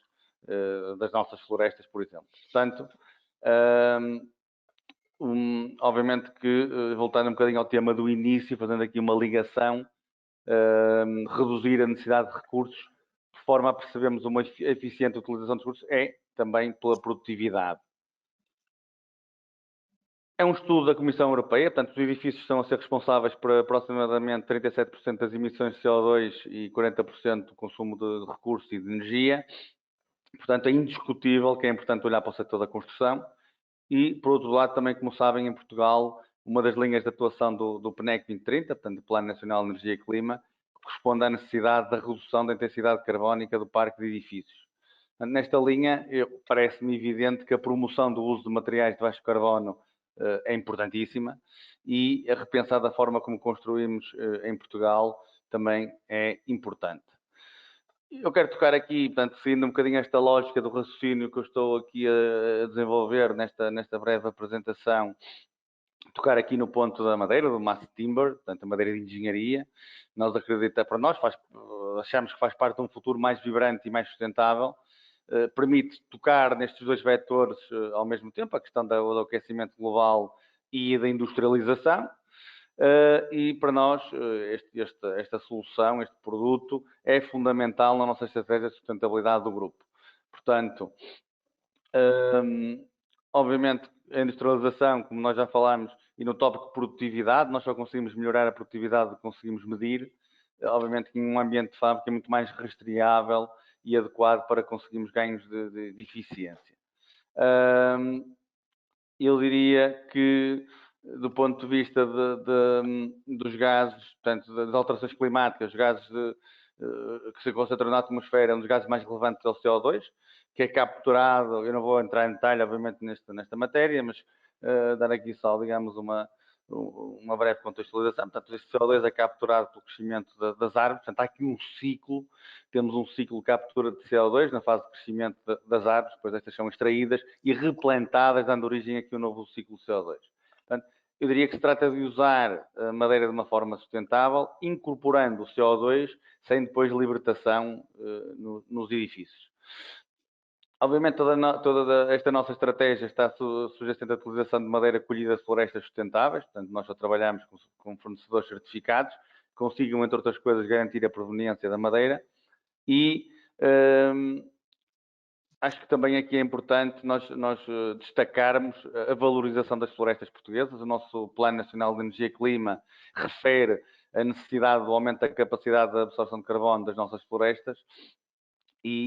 das nossas florestas, por exemplo. Portanto, obviamente que, voltando um bocadinho ao tema do início, fazendo aqui uma ligação, reduzir a necessidade de recursos, de forma a percebermos uma eficiente utilização dos recursos, é também pela produtividade. É um estudo da Comissão Europeia, portanto, os edifícios estão a ser responsáveis por aproximadamente 37% das emissões de CO2 e 40% do consumo de recursos e de energia. Portanto, é indiscutível que é importante olhar para o setor da construção e, por outro lado, também, como sabem, em Portugal, uma das linhas de atuação do PNEC 2030, portanto, do Plano Nacional de Energia e Clima, corresponde à necessidade da redução da intensidade carbónica do parque de edifícios. Nesta linha, parece-me evidente que a promoção do uso de materiais de baixo carbono é importantíssima e a repensar da forma como construímos em Portugal também é importante. Eu quero tocar aqui, portanto, seguindo um bocadinho esta lógica do raciocínio que eu estou aqui a desenvolver nesta breve apresentação, tocar aqui no ponto da madeira, do mass timber, portanto, a madeira de engenharia. Nós acreditamos, para nós, achamos que faz parte de um futuro mais vibrante e mais sustentável. Permite tocar nestes dois vetores ao mesmo tempo, a questão do aquecimento global e da industrialização. E para nós, esta solução, este produto, é fundamental na nossa estratégia de sustentabilidade do grupo. Portanto, obviamente, a industrialização, como nós já falámos, e no tópico de produtividade, nós só conseguimos melhorar a produtividade que conseguimos medir. Obviamente, em um ambiente de fábrica é muito mais rastreável e adequado para conseguirmos ganhos de eficiência. Eu diria que, do ponto de vista dos gases, portanto, das alterações climáticas, os gases que se concentram na atmosfera, um dos gases mais relevantes é o CO2, que é capturado, eu não vou entrar em detalhe, obviamente, nesta matéria, mas dar aqui só, digamos, uma breve contextualização. Portanto, este CO2 é capturado pelo crescimento das árvores, portanto, há aqui um ciclo, temos um ciclo de captura de CO2 na fase de crescimento das árvores, depois estas são extraídas e replantadas, dando origem aqui a um novo ciclo de CO2. Portanto, eu diria que se trata de usar a madeira de uma forma sustentável, incorporando o CO2, sem depois libertação nos edifícios. Obviamente, toda esta nossa estratégia está sujeita à utilização de madeira colhida de florestas sustentáveis. Portanto, nós só trabalhamos com fornecedores certificados, que consigam, entre outras coisas, garantir a proveniência da madeira. E acho que também aqui é importante nós destacarmos a valorização das florestas portuguesas. O nosso Plano Nacional de Energia e Clima refere a necessidade do aumento da capacidade de absorção de carbono das nossas florestas e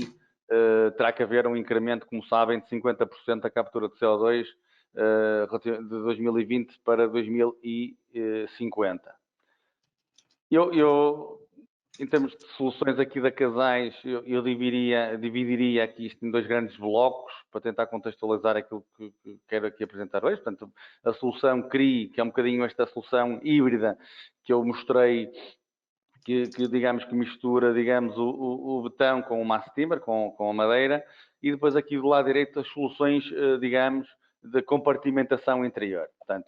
terá que haver um incremento, como sabem, de 50% da captura de CO2 de 2020 para 2050. Em termos de soluções aqui da Casais, eu dividiria aqui isto em 2 grandes blocos para tentar contextualizar aquilo que quero aqui apresentar hoje. Portanto, a solução CRI, que é um bocadinho esta solução híbrida que eu mostrei, que digamos que mistura, digamos, o betão com o mass timber, com a madeira, e depois aqui do lado direito as soluções, digamos, de compartimentação interior. Portanto,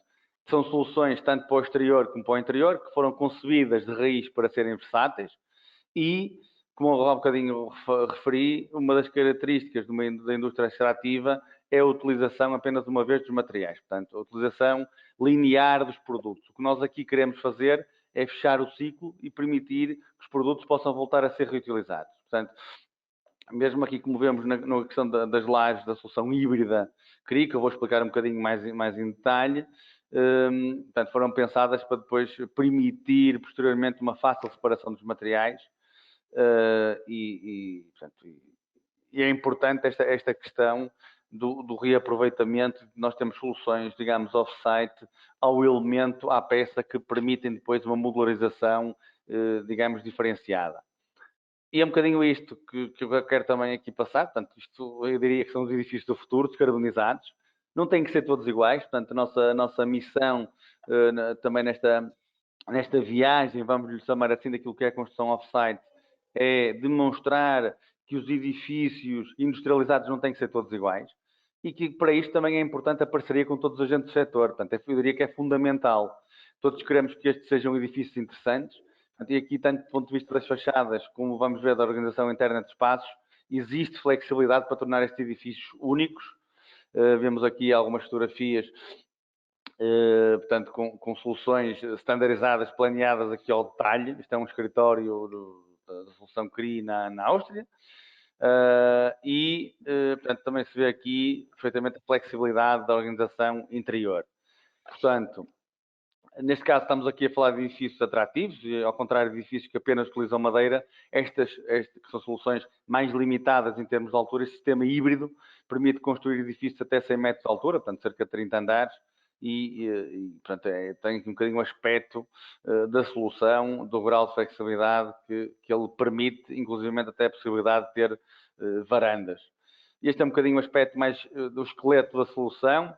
são soluções tanto para o exterior como para o interior, que foram concebidas de raiz para serem versáteis e, como há um bocadinho referi, uma das características da indústria extrativa é a utilização apenas uma vez dos materiais. Portanto, a utilização linear dos produtos. O que nós aqui queremos fazer é fechar o ciclo e permitir que os produtos possam voltar a ser reutilizados. Portanto, mesmo aqui como vemos na questão das lajes da solução híbrida CRI, que eu vou explicar um bocadinho mais em detalhe, portanto, foram pensadas para depois permitir posteriormente uma fácil separação dos materiais portanto, é importante esta questão do reaproveitamento. Nós temos soluções, digamos, off-site ao elemento, à peça, que permitem depois uma modularização, digamos, diferenciada. E é um bocadinho isto que eu quero também aqui passar. Portanto, isto eu diria que são os edifícios do futuro, descarbonizados. Não têm que ser todos iguais. Portanto, a nossa missão também nesta viagem, vamos lhe chamar assim, daquilo que é a construção off-site, é demonstrar que os edifícios industrializados não têm que ser todos iguais e que para isto também é importante a parceria com todos os agentes do setor. Portanto, eu diria que é fundamental. Todos queremos que estes sejam edifícios interessantes. E aqui, tanto do ponto de vista das fachadas, como vamos ver da organização interna de espaços, existe flexibilidade para tornar estes edifícios únicos. Vemos aqui algumas fotografias, portanto, com soluções standardizadas, planeadas aqui ao detalhe. Isto é um escritório da solução CRI na Áustria. Portanto, também se vê aqui perfeitamente a flexibilidade da organização interior. Portanto, neste caso estamos aqui a falar de edifícios atrativos, e ao contrário de edifícios que apenas utilizam madeira, estas que são soluções mais limitadas em termos de altura. Este sistema híbrido permite construir edifícios até 100 metros de altura, portanto cerca de 30 andares, portanto, tem um bocadinho o aspecto da solução, do grau de flexibilidade que ele permite, inclusive até a possibilidade de ter varandas. Este é um bocadinho o aspecto mais do esqueleto da solução,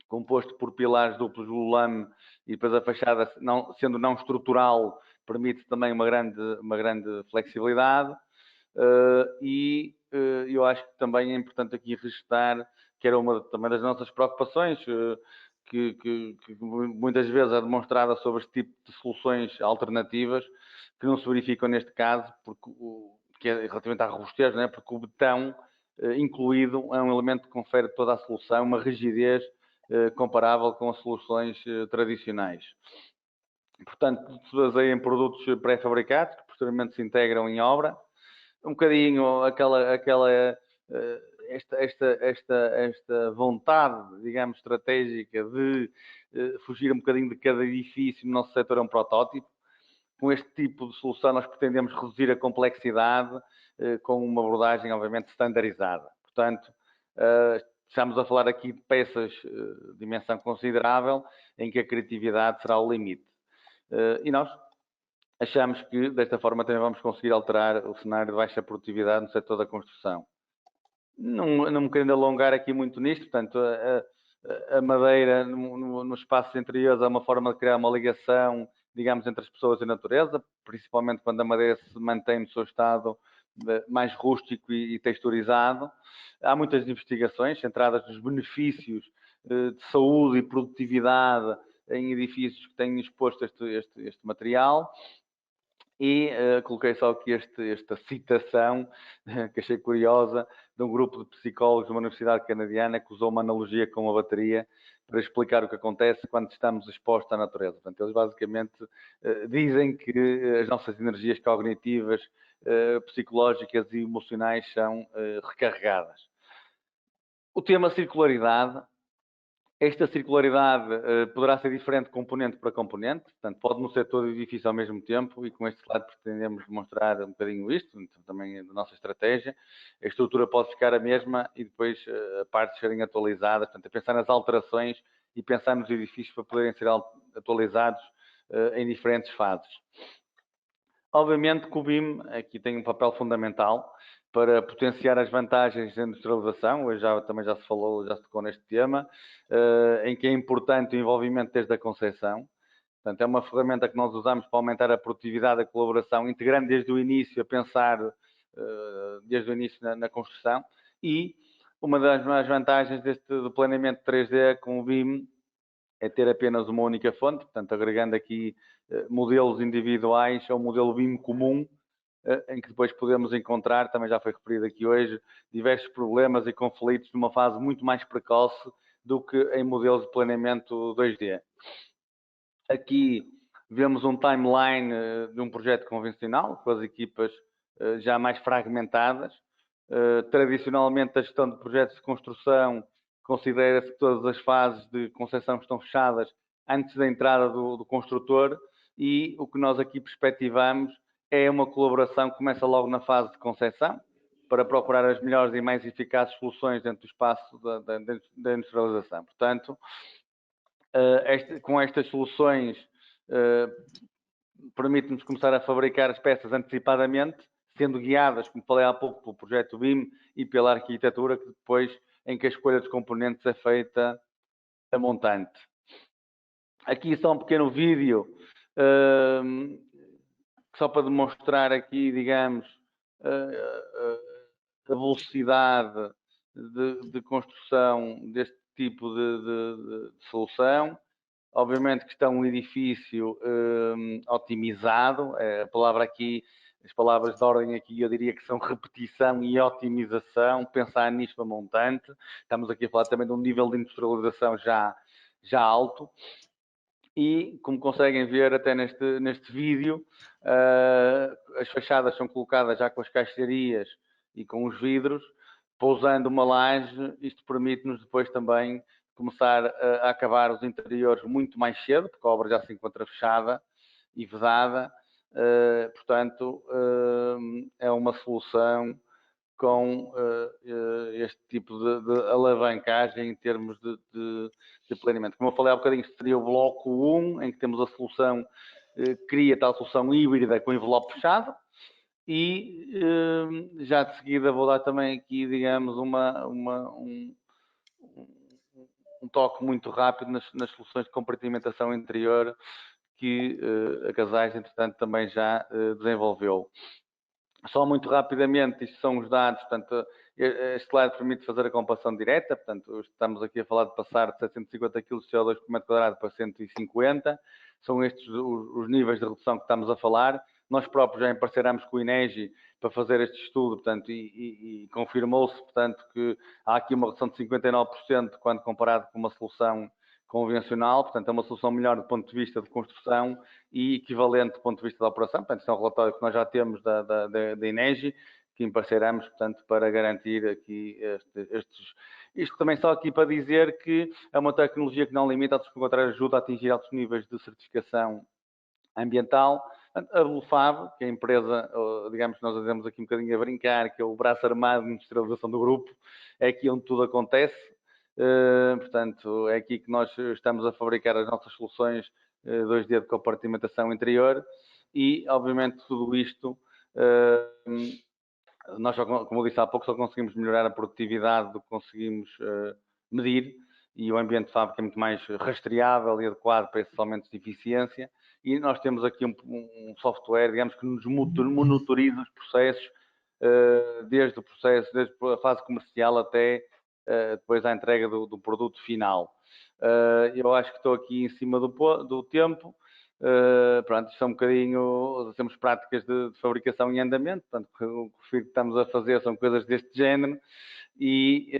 composto por pilares duplos Lulame, e depois a fachada, sendo não estrutural, permite também uma grande flexibilidade. Eu acho que também é importante aqui registrar que era uma também das nossas preocupações, que muitas vezes é demonstrada sobre este tipo de soluções alternativas, que não se verificam neste caso, que é relativamente à robustez, não é? Porque o betão incluído é um elemento que confere toda a solução uma rigidez comparável com as soluções tradicionais. Portanto, se baseia em produtos pré-fabricados, que posteriormente se integram em obra. Um bocadinho esta vontade, digamos, estratégica de fugir um bocadinho de cada edifício. No nosso setor é um protótipo. Com este tipo de solução nós pretendemos reduzir a complexidade com uma abordagem, obviamente, standardizada. Portanto, estamos a falar aqui de peças de dimensão considerável, em que a criatividade será o limite. E nós achamos que, desta forma, também vamos conseguir alterar o cenário de baixa produtividade no setor da construção. Não me querendo alongar aqui muito nisto, portanto, a madeira nos espaços interiores é uma forma de criar uma ligação, digamos, entre as pessoas e a natureza, principalmente quando a madeira se mantém no seu estado mais rústico e texturizado. Há muitas investigações centradas nos benefícios de saúde e produtividade em edifícios que têm exposto este material. E coloquei só aqui esta citação, que achei curiosa, de um grupo de psicólogos de uma universidade canadiana que usou uma analogia com uma bateria para explicar o que acontece quando estamos expostos à natureza. Portanto, eles basicamente dizem que as nossas energias cognitivas, psicológicas e emocionais são recarregadas. O tema circularidade Esta circularidade poderá ser diferente componente para componente, portanto, pode não ser todo edifício ao mesmo tempo, e com este slide pretendemos demonstrar um bocadinho isto, então, também da nossa estratégia. A estrutura pode ficar a mesma e depois partes serem atualizadas, portanto, é pensar nas alterações e pensar nos edifícios para poderem ser atualizados em diferentes fases. Obviamente que o BIM aqui tem um papel fundamental para potenciar as vantagens da industrialização, hoje também já se falou, já se tocou neste tema, em que é importante o envolvimento desde a concepção. Portanto, é uma ferramenta que nós usamos para aumentar a produtividade, a colaboração, integrando desde o início, a pensar desde o início na construção. E uma das mais vantagens do planeamento 3D com o BIM é ter apenas uma única fonte, portanto, agregando aqui modelos individuais ao modelo BIM comum, em que depois podemos encontrar, também já foi referido aqui hoje, diversos problemas e conflitos numa fase muito mais precoce do que em modelos de planeamento 2D. Aqui vemos um timeline de um projeto convencional, com as equipas já mais fragmentadas. Tradicionalmente, a gestão de projetos de construção considera-se que todas as fases de concepção estão fechadas antes da entrada do construtor, e o que nós aqui perspectivamos é uma colaboração que começa logo na fase de concepção, para procurar as melhores e mais eficazes soluções dentro do espaço da industrialização. Portanto, com estas soluções, permite-nos começar a fabricar as peças antecipadamente, sendo guiadas, como falei há pouco, pelo projeto BIM e pela arquitetura, que depois, em que a escolha dos componentes é feita a montante. Aqui só um pequeno vídeo, só para demonstrar aqui, digamos, a velocidade de construção deste tipo de solução. Obviamente que está um edifício otimizado, a palavra aqui, as palavras de ordem aqui eu diria que são repetição e otimização, pensar nisto a montante. Estamos aqui a falar também de um nível de industrialização já alto. E, como conseguem ver até neste vídeo, as fachadas são colocadas já com as caixarias e com os vidros, pousando uma laje. Isto permite-nos depois também começar a acabar os interiores muito mais cedo, porque a obra já se encontra fechada e vedada. Portanto, é uma solução com este tipo de alavancagem em termos de planeamento. Como eu falei há bocadinho, seria o bloco 1, em que temos a solução, cria tal solução híbrida com envelope fechado, e já de seguida vou dar também aqui, digamos, um toque muito rápido nas soluções de compartimentação interior que a Casais, entretanto, também já desenvolveu. Só muito rapidamente, isto são os dados, portanto, este slide permite fazer a comparação direta, portanto, estamos aqui a falar de passar de 750 kg de CO2 por metro quadrado para 150, são estes os níveis de redução que estamos a falar. Nós próprios já emparceramos com o INEGI para fazer este estudo, portanto, e confirmou-se, portanto, que há aqui uma redução de 59% quando comparado com uma solução convencional, portanto, é uma solução melhor do ponto de vista de construção e equivalente do ponto de vista da operação. Portanto, isto é um relatório que nós já temos da INEGI, que emparceramos, portanto, para garantir aqui isto também só aqui para dizer que é uma tecnologia que não limita, pelo contrário, ajuda a atingir altos níveis de certificação ambiental. A BlueFab, que é a empresa, digamos que nós andamos aqui um bocadinho a brincar, que é o braço armado de industrialização do grupo, é aqui onde tudo acontece. Portanto, é aqui que nós estamos a fabricar as nossas soluções 2D de compartimentação interior e, obviamente, tudo isto, nós, como eu disse há pouco, só conseguimos melhorar a produtividade do que conseguimos medir, e o ambiente de fábrica é muito mais rastreável e adequado para esses aumentos de eficiência, e nós temos aqui um software, digamos, que nos monitoriza os processos, desde o processo, desde a fase comercial até depois à entrega do produto final. Eu acho que estou aqui em cima do tempo. Pronto, isto é um bocadinho, temos práticas de fabricação em andamento, portanto, o que estamos a fazer são coisas deste género, e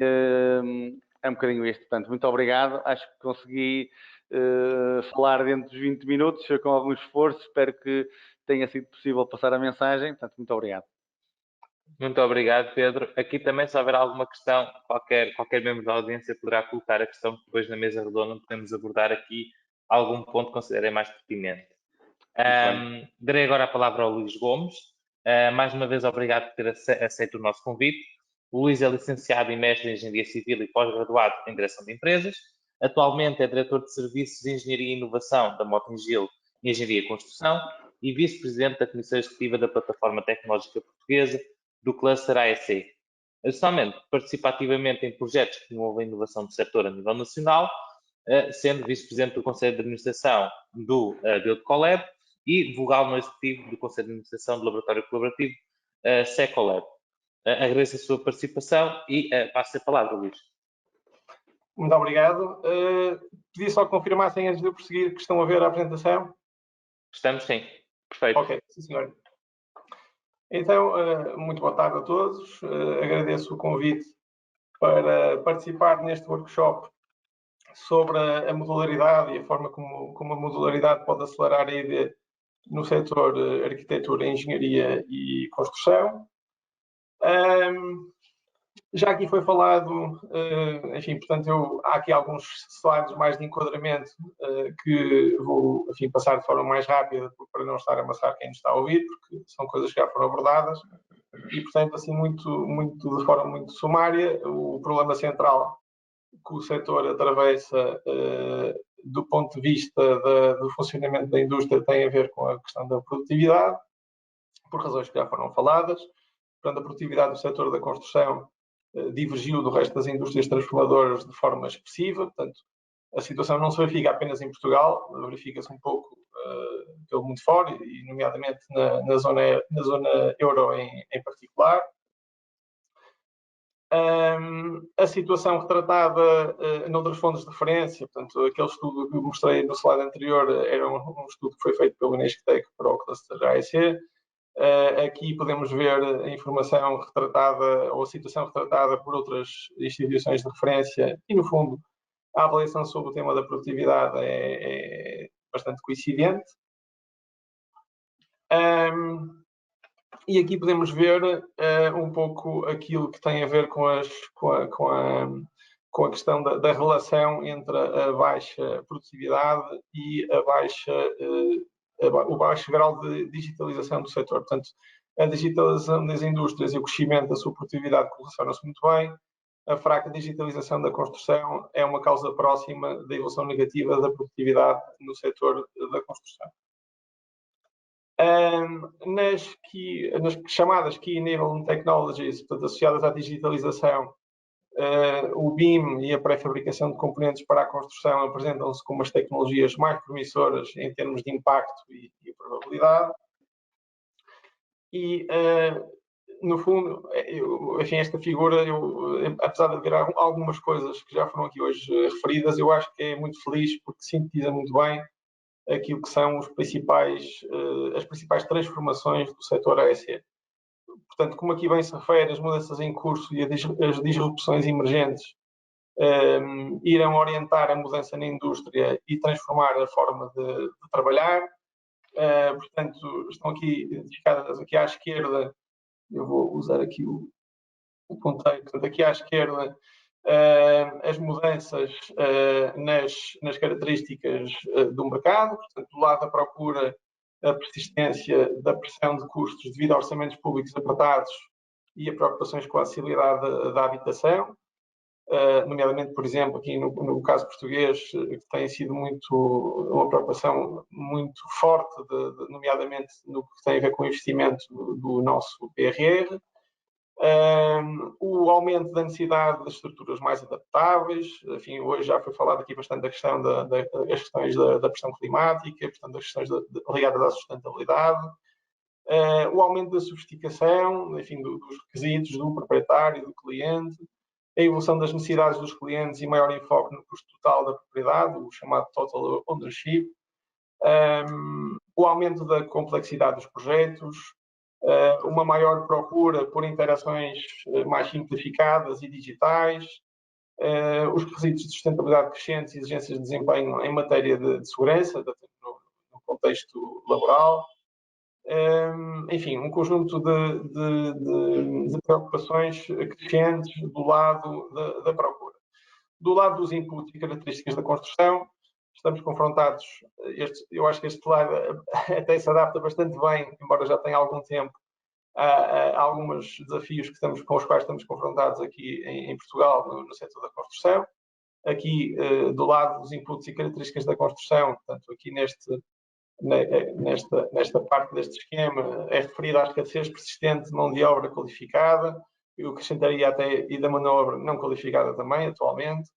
é um bocadinho isto. Portanto, muito obrigado, acho que consegui falar dentro dos 20 minutos, com algum esforço, espero que tenha sido possível passar a mensagem, portanto, muito obrigado. Muito obrigado, Pedro. Aqui também, se houver alguma questão, qualquer membro da audiência poderá colocar a questão que depois na mesa redonda podemos abordar aqui algum ponto que considerem mais pertinente. Darei agora a palavra ao Luís Gomes. Mais uma vez, obrigado por ter aceito o nosso convite. O Luís é licenciado e mestre em Engenharia Civil e pós-graduado em Direção de Empresas. Atualmente é diretor de Serviços de Engenharia e Inovação da Mota-Engil Engenharia e Construção e vice-presidente da Comissão Executiva da Plataforma Tecnológica Portuguesa do Cluster AEC. Adicionalmente, participa ativamente em projetos que promovem a inovação do setor a nível nacional, sendo vice-presidente do Conselho de Administração do Build Collab e vogal no executivo do Conselho de Administração do Laboratório Colaborativo Secolab. Agradeço a sua participação e passo a palavra, Luís. Muito obrigado. Pedi só que confirmassem antes de eu prosseguir que estão a ver a apresentação. Estamos, sim. Perfeito. Ok, sim, senhor. Então, muito boa tarde a todos. Agradeço o convite para participar neste workshop sobre a modularidade e a forma como a modularidade pode acelerar a ED no setor arquitetura, engenharia e construção. Já aqui foi falado, enfim, portanto, há aqui alguns slides mais de enquadramento que vou, enfim, passar de forma mais rápida para não estar a amassar quem nos está a ouvir, porque são coisas que já foram abordadas e, portanto, assim, de forma muito sumária, o problema central que o setor atravessa do ponto de vista do funcionamento da indústria tem a ver com a questão da produtividade, por razões que já foram faladas. Portanto, a produtividade do setor da construção divergiu do resto das indústrias transformadoras de forma expressiva. Portanto, a situação não se verifica apenas em Portugal, verifica-se um pouco pelo mundo fora, e nomeadamente na zona euro em particular. A situação retratada noutras fontes de referência, portanto, aquele estudo que eu mostrei no slide anterior era um estudo que foi feito pelo Inesctec para o Cluster AEC. Aqui podemos ver a informação retratada ou a situação retratada por outras instituições de referência e, no fundo, a avaliação sobre o tema da produtividade é bastante coincidente. E aqui podemos ver um pouco aquilo que tem a ver com a questão da relação entre a baixa produtividade e o baixo grau de digitalização do setor. Portanto, a digitalização das indústrias e o crescimento da sua produtividade correlacionam-se muito bem. A fraca digitalização da construção é uma causa próxima da evolução negativa da produtividade no setor da construção. Nas chamadas Key Enabling Technologies, portanto, associadas à digitalização, o BIM e a pré-fabricação de componentes para a construção apresentam-se como as tecnologias mais promissoras em termos de impacto e probabilidade. E, no fundo, enfim, esta figura, apesar de haver algumas coisas que já foram aqui hoje referidas, eu acho que é muito feliz porque sintetiza muito bem aquilo que são as principais transformações do setor AEC. Portanto, como aqui bem se refere, as mudanças em curso e as disrupções emergentes irão orientar a mudança na indústria e transformar a forma de trabalhar. Portanto, estão aqui identificadas aqui à esquerda, eu vou usar aqui o ponteiro, portanto, aqui à esquerda, as mudanças nas características do mercado, portanto, do lado da procura, a persistência da pressão de custos devido a orçamentos públicos apertados e a preocupações com a acessibilidade da habitação, nomeadamente, por exemplo, aqui no caso português, que tem sido uma preocupação muito forte, nomeadamente no que tem a ver com o investimento do nosso PRR, o aumento da necessidade das estruturas mais adaptáveis. Enfim, hoje já foi falado aqui bastante das questões da pressão climática, portanto, das questões ligadas à sustentabilidade, o aumento da sofisticação, enfim, dos requisitos do proprietário, do cliente, a evolução das necessidades dos clientes e maior enfoque no custo total da propriedade, o chamado Total Ownership, o aumento da complexidade dos projetos, uma maior procura por interações mais simplificadas e digitais, os requisitos de sustentabilidade crescentes e exigências de desempenho em matéria de segurança, no contexto laboral, enfim, um conjunto de preocupações crescentes do lado da procura. Do lado dos inputs e características da construção, estamos confrontados, eu acho que este slide até se adapta bastante bem, embora já tenha algum tempo, a alguns desafios com os quais estamos confrontados aqui em Portugal, no setor da construção. Aqui, do lado dos inputs e características da construção, portanto, aqui nesta parte deste esquema, é referida à escassez persistente de mão de obra qualificada, eu acrescentaria até e da mão de obra não qualificada também, atualmente,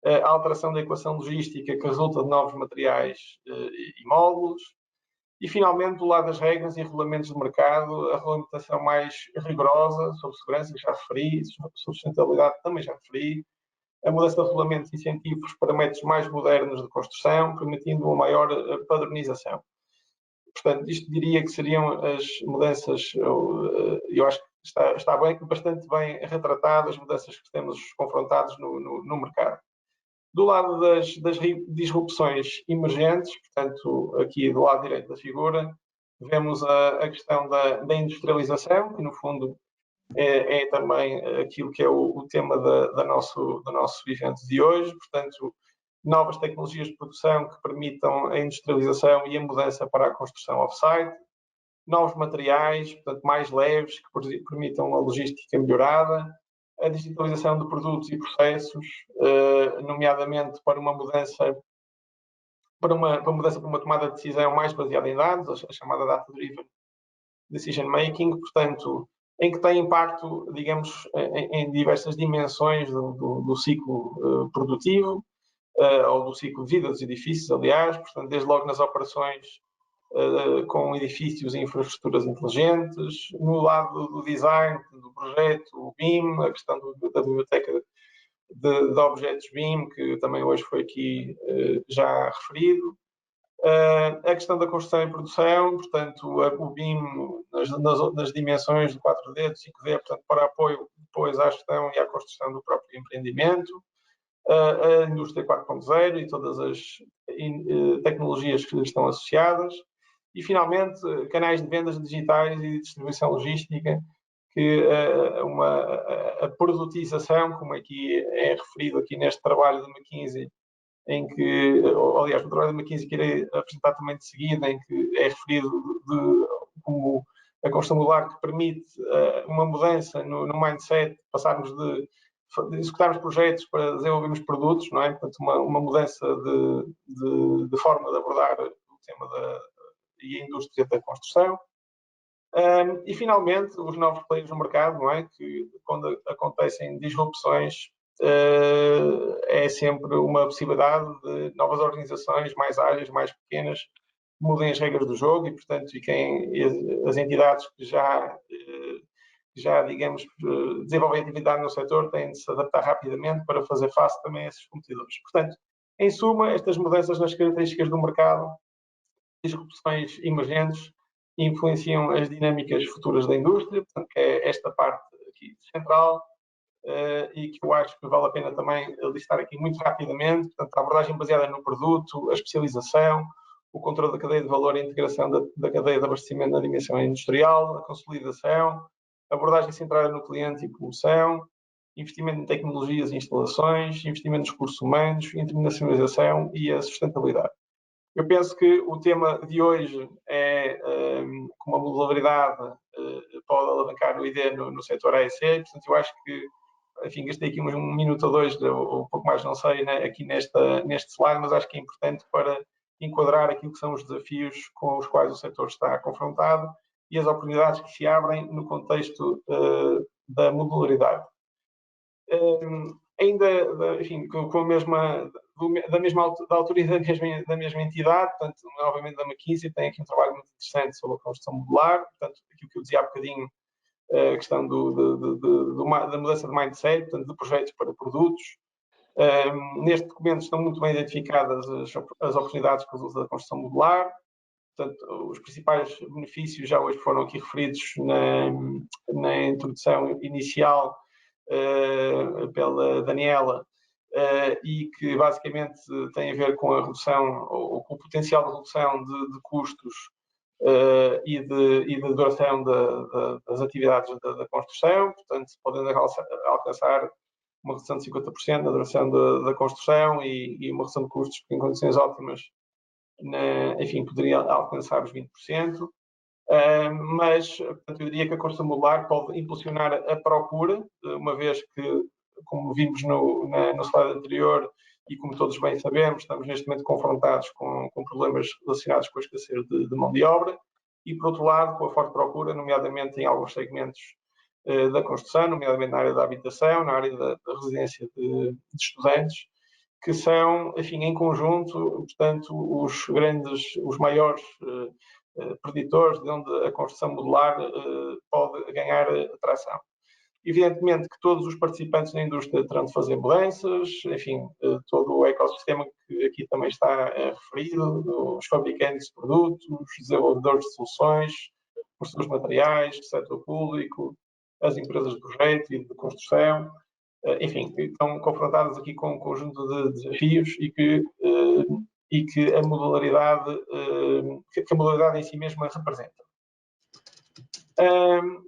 a alteração da equação logística que resulta de novos materiais e módulos, e, finalmente, do lado das regras e regulamentos de mercado, a regulamentação mais rigorosa sobre segurança, que já referi, sobre sustentabilidade, também já referi, a mudança de regulamentos e incentivos para métodos mais modernos de construção, permitindo uma maior padronização. Portanto, isto diria que seriam as mudanças, eu acho que está bastante bem retratado as mudanças que temos confrontados no mercado. Do lado das disrupções emergentes, portanto, aqui do lado direito da figura, vemos a questão da industrialização, que no fundo é também aquilo que é o tema do nosso evento de hoje, portanto, novas tecnologias de produção que permitam a industrialização e a mudança para a construção off-site, novos materiais, portanto, mais leves, que permitam a logística melhorada, a digitalização de produtos e processos, nomeadamente para uma mudança para uma tomada de decisão mais baseada em dados, a chamada Data-Driven Decision Making, portanto, em que tem impacto, digamos, em diversas dimensões do ciclo produtivo, ou do ciclo de vida dos edifícios, aliás, portanto, desde logo nas operações com edifícios e infraestruturas inteligentes, no lado do design, do projeto, o BIM, a questão da biblioteca de objetos BIM, que também hoje foi aqui já referido, a questão da construção e produção, portanto, o BIM nas dimensões do 4D, do 5D, portanto, para apoio depois à gestão e à construção do próprio empreendimento, a indústria 4.0 e todas as tecnologias que lhe estão associadas, e, finalmente, canais de vendas digitais e de distribuição logística, que a produtização, como aqui é referido aqui neste trabalho de McKinsey, em que, aliás, no trabalho de McKinsey que irei apresentar também de seguida, em que é referido como a construção modular que permite uma mudança no mindset, passarmos de executarmos projetos para desenvolvermos produtos, não é? Portanto, uma mudança de forma de abordar o tema e a indústria da construção. E, finalmente, os novos players no mercado, não é? Que, quando acontecem disrupções, é sempre uma possibilidade de novas organizações mais ágeis, mais pequenas, mudem as regras do jogo e, portanto, as entidades que já, digamos, desenvolvem atividade no setor têm de se adaptar rapidamente para fazer face também a esses competidores. Portanto, em suma, estas mudanças nas características do mercado, disrupções emergentes, influenciam as dinâmicas futuras da indústria, portanto, que é esta parte aqui central, e que eu acho que vale a pena também listar aqui muito rapidamente, portanto, a abordagem baseada no produto, a especialização, o controle da cadeia de valor e a integração da cadeia de abastecimento na dimensão industrial, a consolidação, a abordagem centrada no cliente e promoção, investimento em tecnologias e instalações, investimento nos recursos humanos, internacionalização e a sustentabilidade. Eu penso que o tema de hoje é como a modularidade pode alavancar o ID no setor AEC, portanto, eu acho que, enfim, gastei aqui um minuto ou dois, ou um pouco mais, não sei, né, aqui neste slide, mas acho que é importante para enquadrar aquilo que são os desafios com os quais o setor está confrontado e as oportunidades que se abrem no contexto da modularidade. Ainda, enfim, com a mesma, da autoria da mesma entidade, portanto, novamente da McKinsey, tem aqui um trabalho muito interessante sobre a construção modular, portanto, aquilo que eu dizia há bocadinho, a questão da mudança de mindset, portanto, de projetos para produtos. Neste documento estão muito bem identificadas as oportunidades que resultam da construção modular. Portanto, os principais benefícios já hoje foram aqui referidos na introdução inicial pela Daniela, e que basicamente tem a ver com a redução ou com o potencial de redução de custos e de duração das atividades da construção, portanto, podendo alcançar uma redução de 50% na duração da construção e uma redução de custos que, em condições ótimas, enfim, poderia alcançar os 20%. Mas, portanto, eu diria que a construção modular pode impulsionar a procura, uma vez que, como vimos no slide anterior, e como todos bem sabemos, estamos neste momento confrontados com problemas relacionados com a escassez de mão de obra, e, por outro lado, com a forte procura, nomeadamente em alguns segmentos da construção, nomeadamente na área da habitação, na área da residência de estudantes, que são, enfim, em conjunto, portanto, os maiores preditores de onde a construção modular pode ganhar atração. Evidentemente que todos os participantes na indústria terão de fazer mudanças, enfim, todo o ecossistema que aqui também está referido, os fabricantes de produtos, os desenvolvedores de soluções, os seus materiais, o setor público, as empresas de projeto e de construção, enfim, estão confrontadas aqui com um conjunto de desafios e que a modularidade em si mesma representa.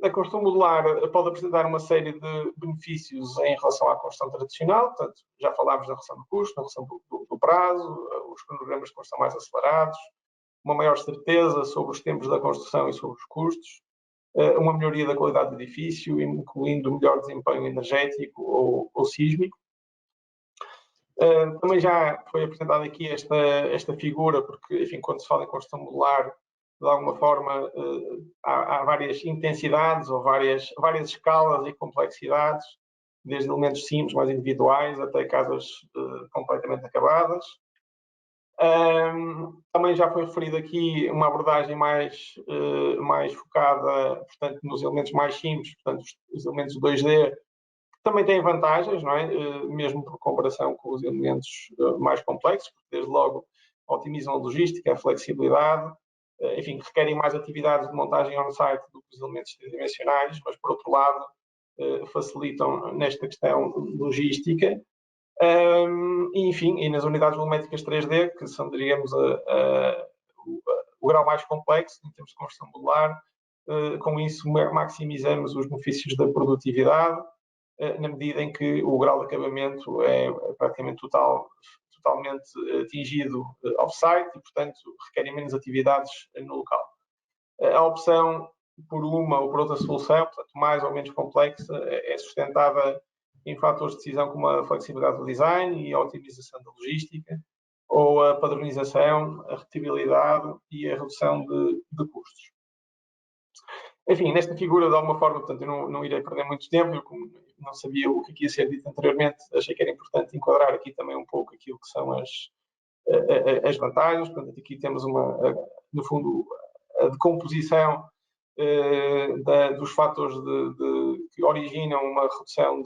A construção modular pode apresentar uma série de benefícios em relação à construção tradicional, portanto, já falámos da redução do custo, da redução do prazo, os cronogramas de construção mais acelerados, uma maior certeza sobre os tempos da construção e sobre os custos, uma melhoria da qualidade do edifício, incluindo melhor desempenho energético ou sísmico. Também já foi apresentada aqui esta figura, porque, enfim, quando se fala em construção modular, de alguma forma, há várias intensidades ou várias escalas e complexidades, desde elementos simples, mais individuais, até casas completamente acabadas. Também já foi referido aqui uma abordagem mais focada, portanto, nos elementos mais simples, portanto, os elementos 2D, que também têm vantagens, não é? Mesmo por comparação com os elementos mais complexos, porque desde logo otimizam a logística, a flexibilidade, enfim, requerem mais atividades de montagem on-site do que os elementos tridimensionais, mas, por outro lado, facilitam nesta questão logística. Enfim, e nas unidades volumétricas 3D, que são, diríamos, o grau mais complexo em termos de construção modular, com isso maximizamos os benefícios da produtividade, na medida em que o grau de acabamento é praticamente totalmente atingido off-site e, portanto, requerem menos atividades no local. A opção por uma ou por outra solução, portanto, mais ou menos complexa, é sustentada em fatores de decisão como a flexibilidade do design e a otimização da logística, ou a padronização, a repetibilidade e a redução de custos. Enfim, nesta figura, de alguma forma, portanto, eu não irei perder muito tempo, eu como não sabia o que ia ser dito anteriormente, achei que era importante enquadrar aqui também um pouco aquilo que são as vantagens. Portanto, aqui temos no fundo, a decomposição dos fatores que originam uma redução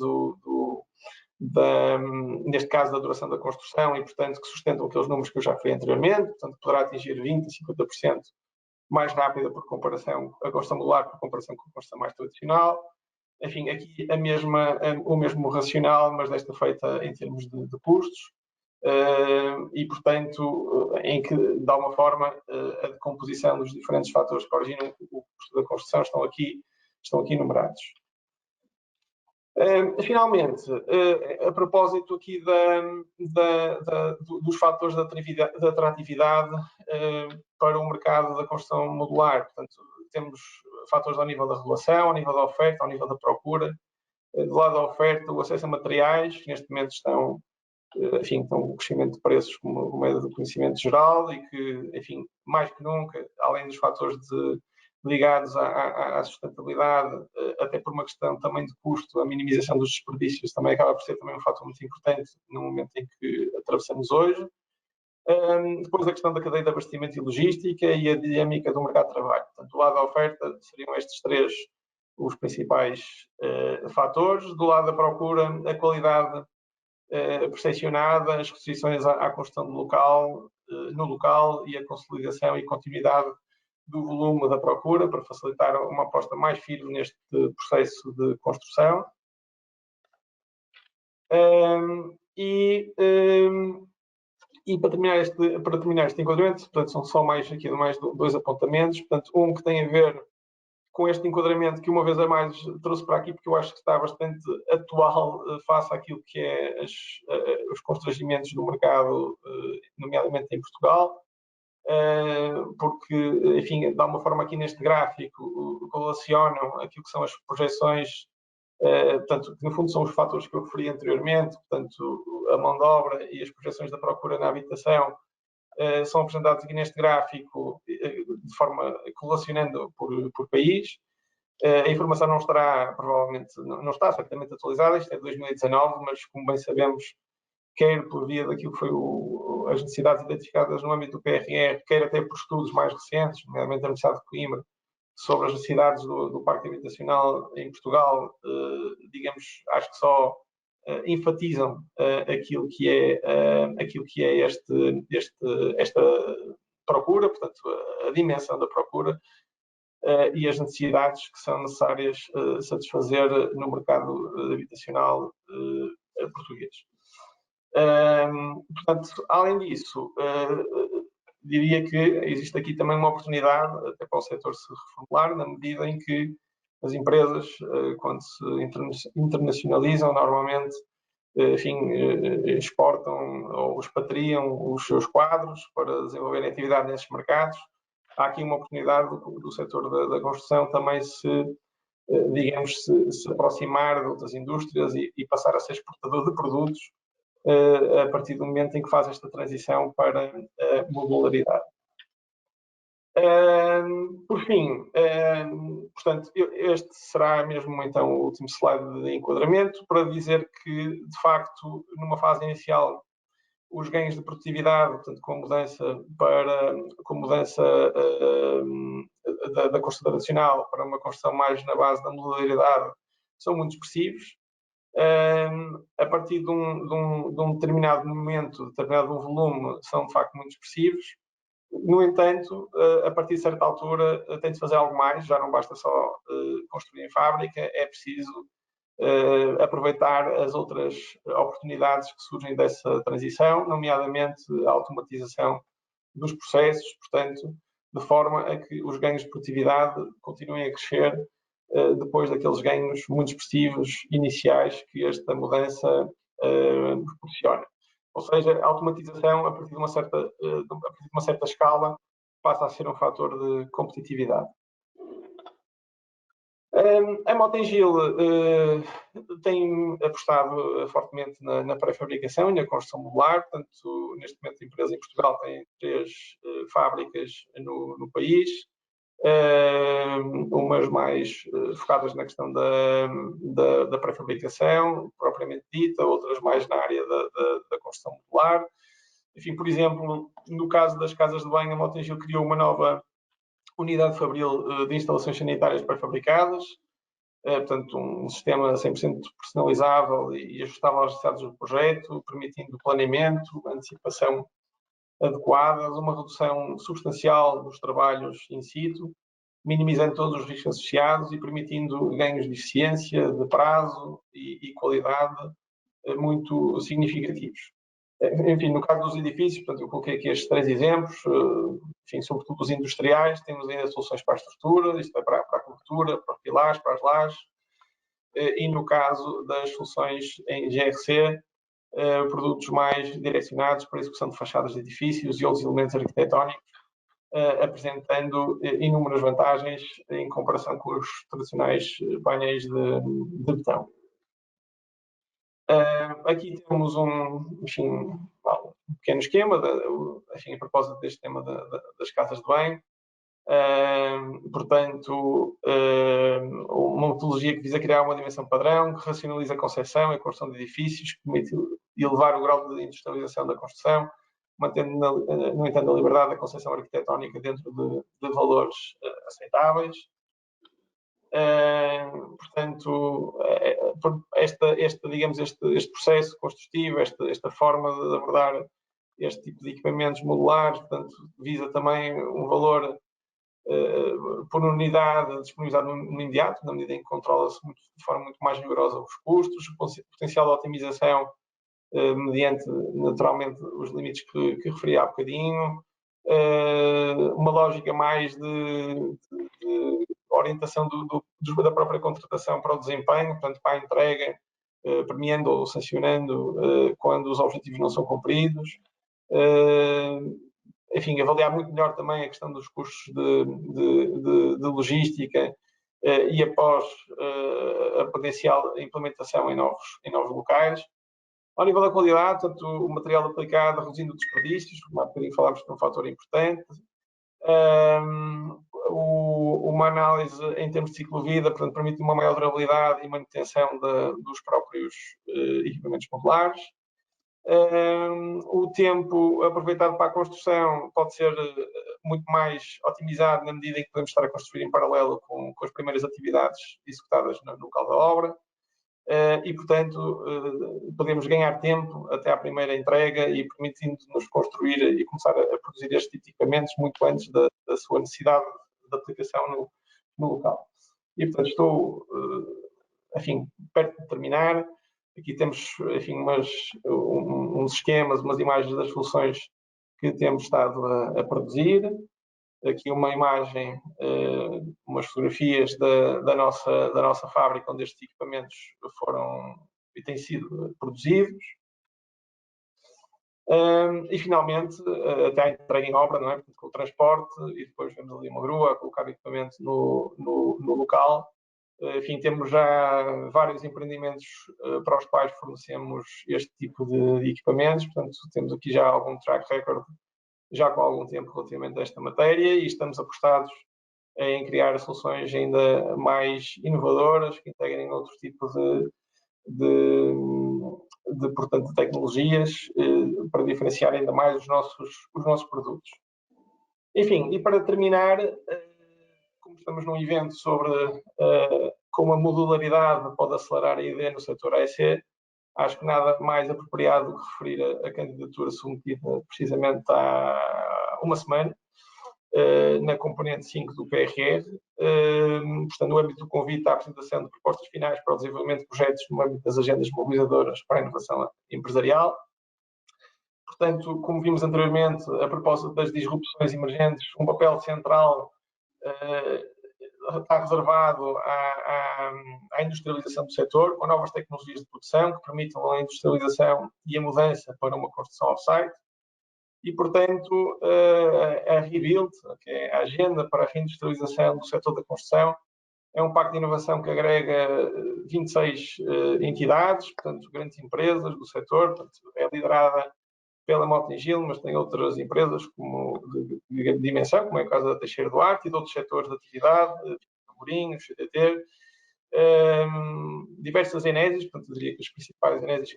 neste caso, da duração da construção e, portanto, que sustentam aqueles números que eu já referi anteriormente, portanto, poderá atingir 20% a 50% mais rápida por comparação, a construção modular por comparação com a construção mais tradicional. Enfim, aqui o mesmo racional, mas desta feita em termos de custos. E, portanto, em que, de alguma forma, a decomposição dos diferentes fatores que originam o custo da construção estão aqui numerados. Finalmente, a propósito aqui dos fatores de atratividade para o mercado da construção modular, portanto, temos fatores ao nível da regulação, ao nível da oferta, ao nível da procura. Do lado da oferta, o acesso a materiais, que neste momento estão um crescimento de preços como é do conhecimento geral e que, enfim, mais que nunca, além dos fatores ligados à sustentabilidade, até por uma questão também de custo, a minimização dos desperdícios também acaba por ser também um fator muito importante no momento em que atravessamos hoje. Depois a questão da cadeia de abastecimento e logística e a dinâmica do mercado de trabalho. Portanto, do lado da oferta seriam estes três os principais fatores. Do lado da procura, a qualidade percepcionada, as restrições à construção no local e a consolidação e continuidade do volume da procura para facilitar uma aposta mais firme neste processo de construção. E para terminar este enquadramento, portanto, são só mais 2 apontamentos. Portanto, um que tem a ver com este enquadramento que, uma vez a mais, trouxe para aqui, porque eu acho que está bastante atual face àquilo que é os constrangimentos do mercado, nomeadamente em Portugal, porque, enfim, de alguma forma aqui neste gráfico relacionam aquilo que são as projeções, portanto, que no fundo são os fatores que eu referi anteriormente, portanto, a mão de obra e as projeções da procura na habitação, são apresentados aqui neste gráfico de forma correlacionando por país. A informação não estará, provavelmente, não está certamente atualizada, isto é de 2019, mas como bem sabemos, quer por via daquilo que foi as necessidades identificadas no âmbito do PRR, quer até por estudos mais recentes, nomeadamente da Universidade de Coimbra, sobre as necessidades do parque habitacional em Portugal, digamos, acho que só enfatizam aquilo que é esta procura, portanto, a dimensão da procura e as necessidades que são necessárias satisfazer no mercado habitacional português. Portanto, além disso, diria que existe aqui também uma oportunidade até para o setor se reformular, na medida em que as empresas, quando se internacionalizam, normalmente, enfim, exportam ou expatriam os seus quadros para desenvolverem atividade nesses mercados. Há aqui uma oportunidade do setor da construção também digamos, se aproximar de outras indústrias e passar a ser exportador de produtos a partir do momento em que faz esta transição para a modularidade. Por fim, portanto, este será mesmo então o último slide de enquadramento para dizer que, de facto, numa fase inicial, os ganhos de produtividade, portanto, com mudança da construção tradicional para uma construção mais na base da modularidade, são muito expressivos. A partir de um determinado momento, determinado volume, são de facto muito expressivos. No entanto, a partir de certa altura, tem de fazer algo mais, já não basta só construir em fábrica, é preciso aproveitar as outras oportunidades que surgem dessa transição, nomeadamente a automatização dos processos, portanto, de forma a que os ganhos de produtividade continuem a crescer depois daqueles ganhos muito expressivos iniciais que esta mudança proporciona. Ou seja, a automatização, a partir de uma certa escala, passa a ser um fator de competitividade. A Motengil tem apostado fortemente na pré-fabricação e na construção modular. Portanto, neste momento a empresa em Portugal tem 3 fábricas no país, umas mais focadas na questão da pré-fabricação, propriamente dita, outras mais na área da construção modular. Enfim, por exemplo, no caso das casas de banho, a Motengil criou uma nova unidade fabril de instalações sanitárias pré-fabricadas, portanto, um sistema 100% personalizável e ajustável às necessidades do projeto, permitindo planeamento, antecipação adequadas, uma redução substancial dos trabalhos in situ, minimizando todos os riscos associados e permitindo ganhos de eficiência, de prazo e qualidade muito significativos. Enfim, no caso dos edifícios, portanto, eu coloquei aqui estes 3 exemplos, enfim, sobretudo os industriais, temos ainda soluções para a estrutura, isto é para a cobertura, para os pilares, para as lajes, e no caso das soluções em GRC, produtos mais direcionados para a execução de fachadas de edifícios e outros elementos arquitetónicos, apresentando inúmeras vantagens em comparação com os tradicionais painéis de betão. Aqui temos um pequeno esquema, a propósito deste tema das casas de banho. Portanto, uma metodologia que visa criar uma dimensão padrão, que racionaliza a concepção e a construção de edifícios, que permite elevar o grau de industrialização da construção, mantendo, no entanto, a liberdade da concepção arquitetónica dentro de valores aceitáveis. Portanto, este processo construtivo, esta forma de abordar este tipo de equipamentos modulares, portanto, visa também um valor por unidade disponibilizado no imediato, na medida em que controla-se de forma muito mais rigorosa os custos, o potencial de otimização mediante, naturalmente, os limites que referi há bocadinho. Uma lógica mais de orientação da própria contratação para o desempenho, portanto, para a entrega, premiando ou sancionando quando os objetivos não são cumpridos. Enfim, avaliar muito melhor também a questão dos custos de logística e após a potencial implementação em novos locais. Ao nível da qualidade, portanto, o material aplicado reduzindo desperdícios, como há bocadinho falámos que é um fator importante. Uma análise em termos de ciclo de vida, portanto, permite uma maior durabilidade e manutenção dos próprios equipamentos modulares. O tempo aproveitado para a construção pode ser muito mais otimizado na medida em que podemos estar a construir em paralelo com as primeiras atividades executadas no local da obra. E, portanto, podemos ganhar tempo até à primeira entrega e permitindo-nos construir e começar a produzir estes tipo de equipamentos muito antes da sua necessidade de aplicação no local. E, portanto, estou, enfim, perto de terminar. Aqui temos, enfim, uns esquemas, umas imagens das soluções que temos estado a produzir. Aqui uma imagem, umas fotografias da nossa fábrica onde estes equipamentos foram e têm sido produzidos. E finalmente, até a entrega em obra, não é? Com o transporte, e depois vemos ali uma grua a colocar o equipamento no local. Enfim, temos já vários empreendimentos para os quais fornecemos este tipo de equipamentos, portanto, temos aqui já algum track record já com algum tempo relativamente a esta matéria e estamos apostados em criar soluções ainda mais inovadoras que integrem outro tipo portanto, de tecnologias para diferenciar ainda mais os nossos produtos. Enfim, e para terminar, como estamos num evento sobre como a modularidade pode acelerar a ID no setor AEC, acho que nada mais apropriado do que referir a candidatura submetida precisamente há uma semana, na componente 5 do PRR. Portanto, no âmbito do convite à apresentação de propostas finais para o desenvolvimento de projetos no âmbito das agendas mobilizadoras para a inovação empresarial. Portanto, como vimos anteriormente, a propósito das disrupções emergentes, um papel central está reservado à industrialização do setor, com novas tecnologias de produção que permitam a industrialização e a mudança para uma construção off-site. E, portanto, a Rebuild, que é a agenda para a reindustrialização do setor da construção, é um pacto de inovação que agrega 26 entidades, portanto, grandes empresas do setor, portanto, é liderada pela Mota-Engil, mas tem outras empresas de dimensão, como é o caso da Teixeira Duarte e de outros setores de atividade, Amorim, CTT, diversas Enésias, portanto, eu diria que as principais Enésias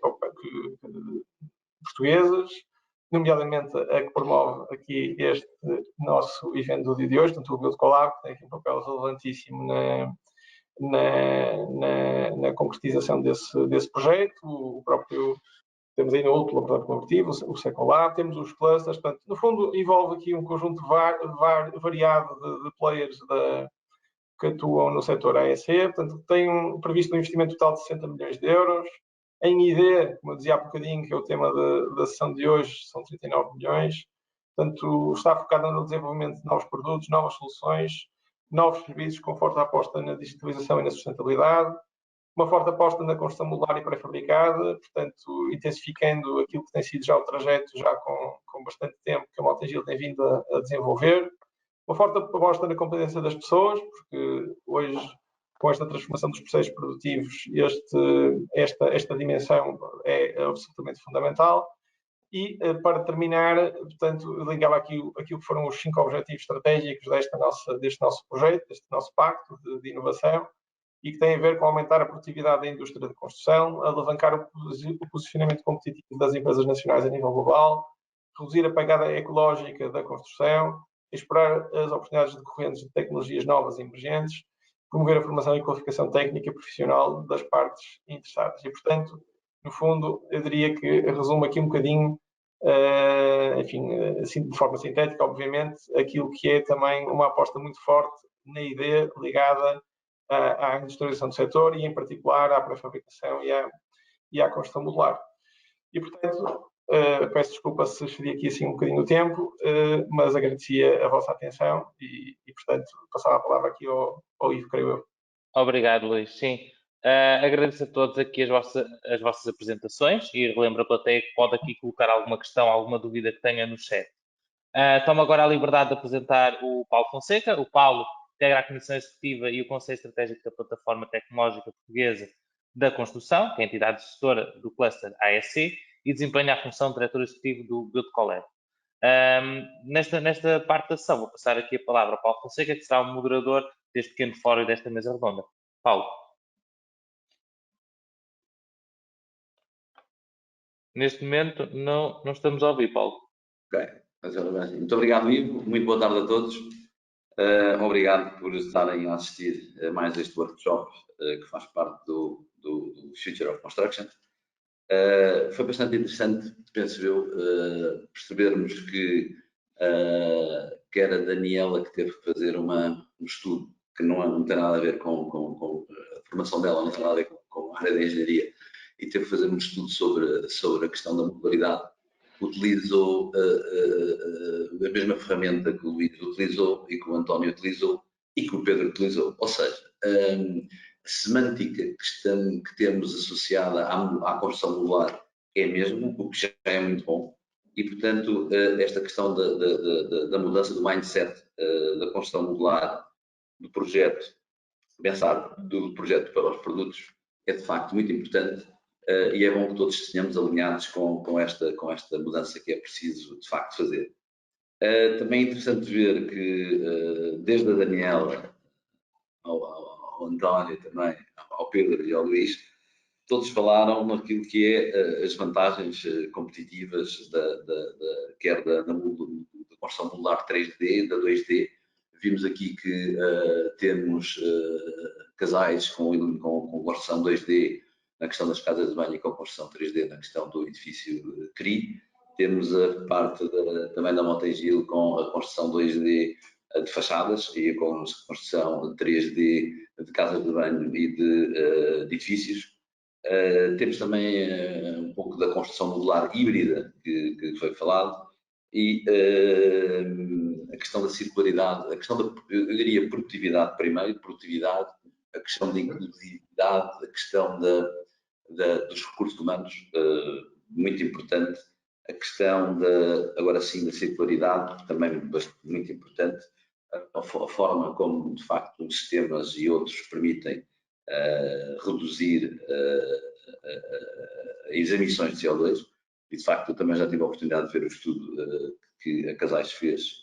portuguesas, nomeadamente a que promove aqui este nosso evento do dia de hoje, portanto, o Build Collab, que tem aqui um papel relevantíssimo na concretização desse projeto, o próprio. Temos ainda outro laboratório colaborativo, o Secolab, temos os clusters, portanto, no fundo envolve aqui um conjunto variado de players que atuam no setor AEC, portanto, tem previsto um investimento total de 60 milhões de euros. Em ID, como eu dizia há bocadinho, que é o tema da sessão de hoje, são 39 milhões. Portanto, está focado no desenvolvimento de novos produtos, novas soluções, novos serviços, com forte aposta na digitalização e na sustentabilidade. Uma forte aposta na construção modular e pré-fabricada, portanto, intensificando aquilo que tem sido já o trajeto, já com bastante tempo, que a Mota-Engil tem vindo a desenvolver. Uma forte aposta na competência das pessoas, porque hoje, com esta transformação dos processos produtivos, esta dimensão é absolutamente fundamental. E, para terminar, portanto, ligava aquilo que foram os 5 objetivos estratégicos deste nosso projeto, deste nosso pacto de inovação, e que tem a ver com aumentar a produtividade da indústria de construção, alavancar o posicionamento competitivo das empresas nacionais a nível global, reduzir a pegada ecológica da construção, explorar as oportunidades decorrentes de tecnologias novas e emergentes, promover a formação e qualificação técnica e profissional das partes interessadas. E, portanto, no fundo, eu diria que resumo aqui um bocadinho, enfim, assim, de forma sintética, obviamente, aquilo que é também uma aposta muito forte na ideia ligada à industrialização do setor e, em particular, à pré-fabricação e à construção modular. E, portanto, peço desculpa se excedi aqui assim um bocadinho o tempo, mas agradecia a vossa atenção e, portanto, passava a palavra aqui ao Ivo, creio eu. Obrigado, Luís. Sim, agradeço a todos aqui as vossas apresentações e relembro a plateia que pode aqui colocar alguma questão, alguma dúvida que tenha no chat. Tomo agora a liberdade de apresentar o Paulo Fonseca. O Paulo integra a Comissão Executiva e o Conselho Estratégico da Plataforma Tecnológica Portuguesa da Construção, que é a entidade gestora do cluster ASC, e desempenha a função de diretor executivo do Build Collab. Nesta parte da sessão, vou passar aqui a palavra ao Paulo Fonseca, que será o moderador deste pequeno fórum e desta mesa redonda. Paulo. Neste momento, não estamos a ouvir, Paulo. Ok. Muito obrigado, Ivo. Muito boa tarde a todos. Obrigado por estarem a assistir a mais este workshop que faz parte do Future of Construction. Foi bastante interessante, penso eu, percebermos que quer a Daniela, que teve que fazer um estudo que não tem nada a ver com a formação dela, não tem nada a ver com a área da engenharia, e teve que fazer um estudo sobre a questão da modularidade, utilizou a mesma ferramenta que o Luís utilizou e que o António utilizou e que o Pedro utilizou. Ou seja, a semântica que temos associada à construção modular é a mesma, o que já é muito bom. E, portanto, esta questão da mudança do mindset da construção modular, do projeto, pensar do projeto para os produtos, é de facto muito importante. E é bom que todos estejamos alinhados com esta mudança que é preciso, de facto, fazer. Também é interessante ver que, desde a Daniela, ao António também, ao Pedro e ao Luís, todos falaram naquilo que é as vantagens competitivas quer da construção modular 3D, da 2D. Vimos aqui que temos casais com construção 2D na questão das casas de banho e com construção 3D na questão do edifício CRI. Temos a parte também da Motengil com a construção 2D de fachadas e com a construção 3D de casas de banho e de edifícios. Temos também um pouco da construção modular híbrida que foi falado e a questão da circularidade, a questão da, eu diria, produtividade primeiro, produtividade, a questão da inclusividade, a questão dos recursos humanos, muito importante, a questão agora sim, da circularidade, também muito importante, a forma como, de facto, os sistemas e outros permitem reduzir as emissões de CO2, e, de facto, eu também já tive a oportunidade de ver o estudo que a Casais fez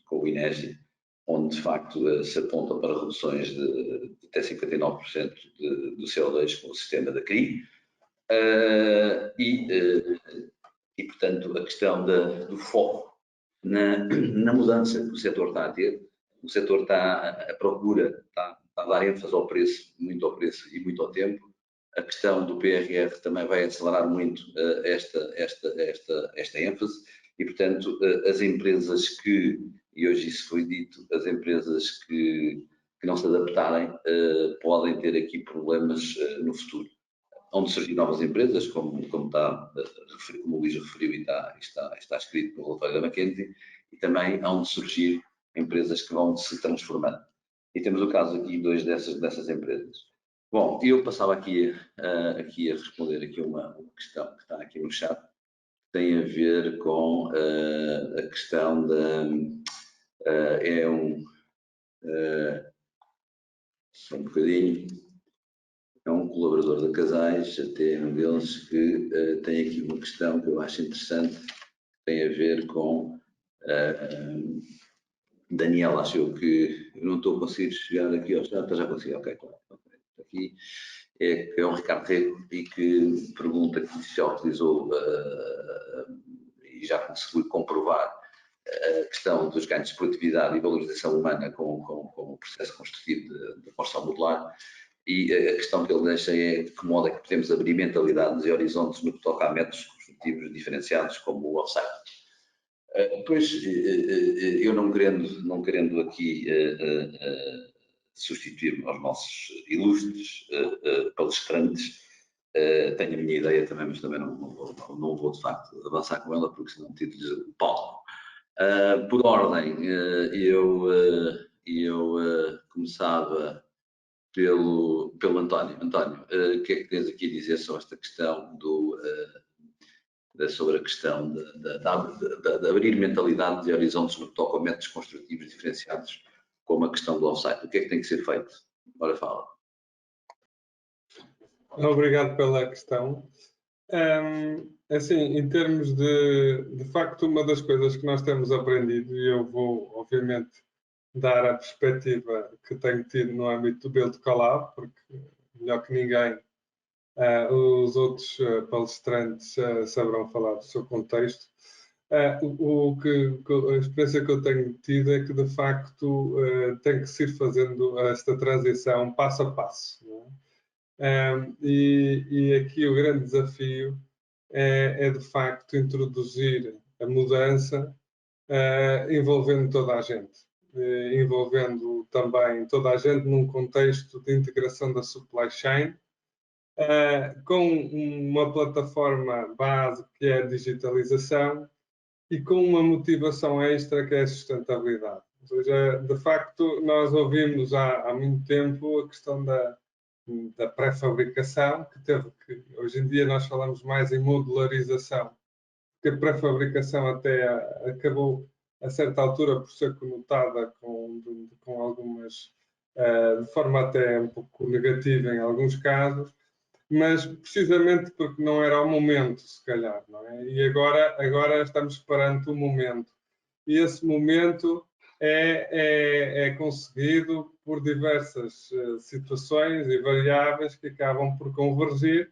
com o INEGI, onde, de facto, se aponta para reduções de até 59% do CO2 com o sistema da CRI. E, portanto, a questão do foco na mudança que o setor está a ter. O setor está à procura, está a dar ênfase ao preço, muito ao preço e muito ao tempo. A questão do PRR também vai acelerar muito esta ênfase e, portanto, as empresas e hoje isso foi dito, as empresas que não se adaptarem podem ter aqui problemas no futuro. Onde surgir novas empresas, como o Luís referiu e está escrito no relatório da McKinsey, e também onde surgir empresas que vão se transformando. E temos o caso aqui de duas dessas empresas. Bom, eu passava aqui a responder aqui uma questão que está aqui no chat, que tem a ver com a questão só um bocadinho. É um colaborador da Casais, até um deles, que tem aqui uma questão que eu acho interessante, que tem a ver com Daniel, acho que eu não estou a conseguir chegar aqui ao chat, já consegui, ok, aqui é o Ricardo Rego e que pergunta que já utilizou e já conseguiu comprovar a questão dos ganhos de produtividade e valorização humana com o processo construtivo de construção modular. E a questão que ele deixa é de que modo é que podemos abrir mentalidades e horizontes no que toca a métodos construtivos diferenciados como o off-site. Pois, eu não querendo aqui substituir aos nossos ilustres palestrantes, Tenho a minha ideia também, mas também não vou de facto avançar com ela, porque senão tiro-lhes o pau. Por ordem, eu começava pelo António. António, o que é que tens aqui a dizer sobre esta questão sobre a questão de abrir mentalidade de horizontes no que toca a métodos construtivos diferenciados, como a questão do off-site? O que é que tem que ser feito? Agora fala. Obrigado pela questão. Assim, em termos de facto, uma das coisas que nós temos aprendido, e eu vou, obviamente, dar a perspectiva que tenho tido no âmbito do Build Collab, porque melhor que ninguém, os outros palestrantes saberão falar do seu contexto. A experiência que eu tenho tido é que, de facto, tem que se ir fazendo esta transição passo a passo. Não é? E aqui o grande desafio é de facto introduzir a mudança envolvendo toda a gente, envolvendo também toda a gente num contexto de integração da supply chain, com uma plataforma base que é a digitalização e com uma motivação extra que é a sustentabilidade. Ou seja, de facto, nós ouvimos há muito tempo a questão da pré-fabricação, que hoje em dia nós falamos mais em modularização, porque a pré-fabricação até acabou, a certa altura, por ser conotada com algumas, de forma até um pouco negativa em alguns casos, mas precisamente porque não era o momento, se calhar, não é? E agora estamos perante um momento. E esse momento é conseguido por diversas situações e variáveis que acabam por convergir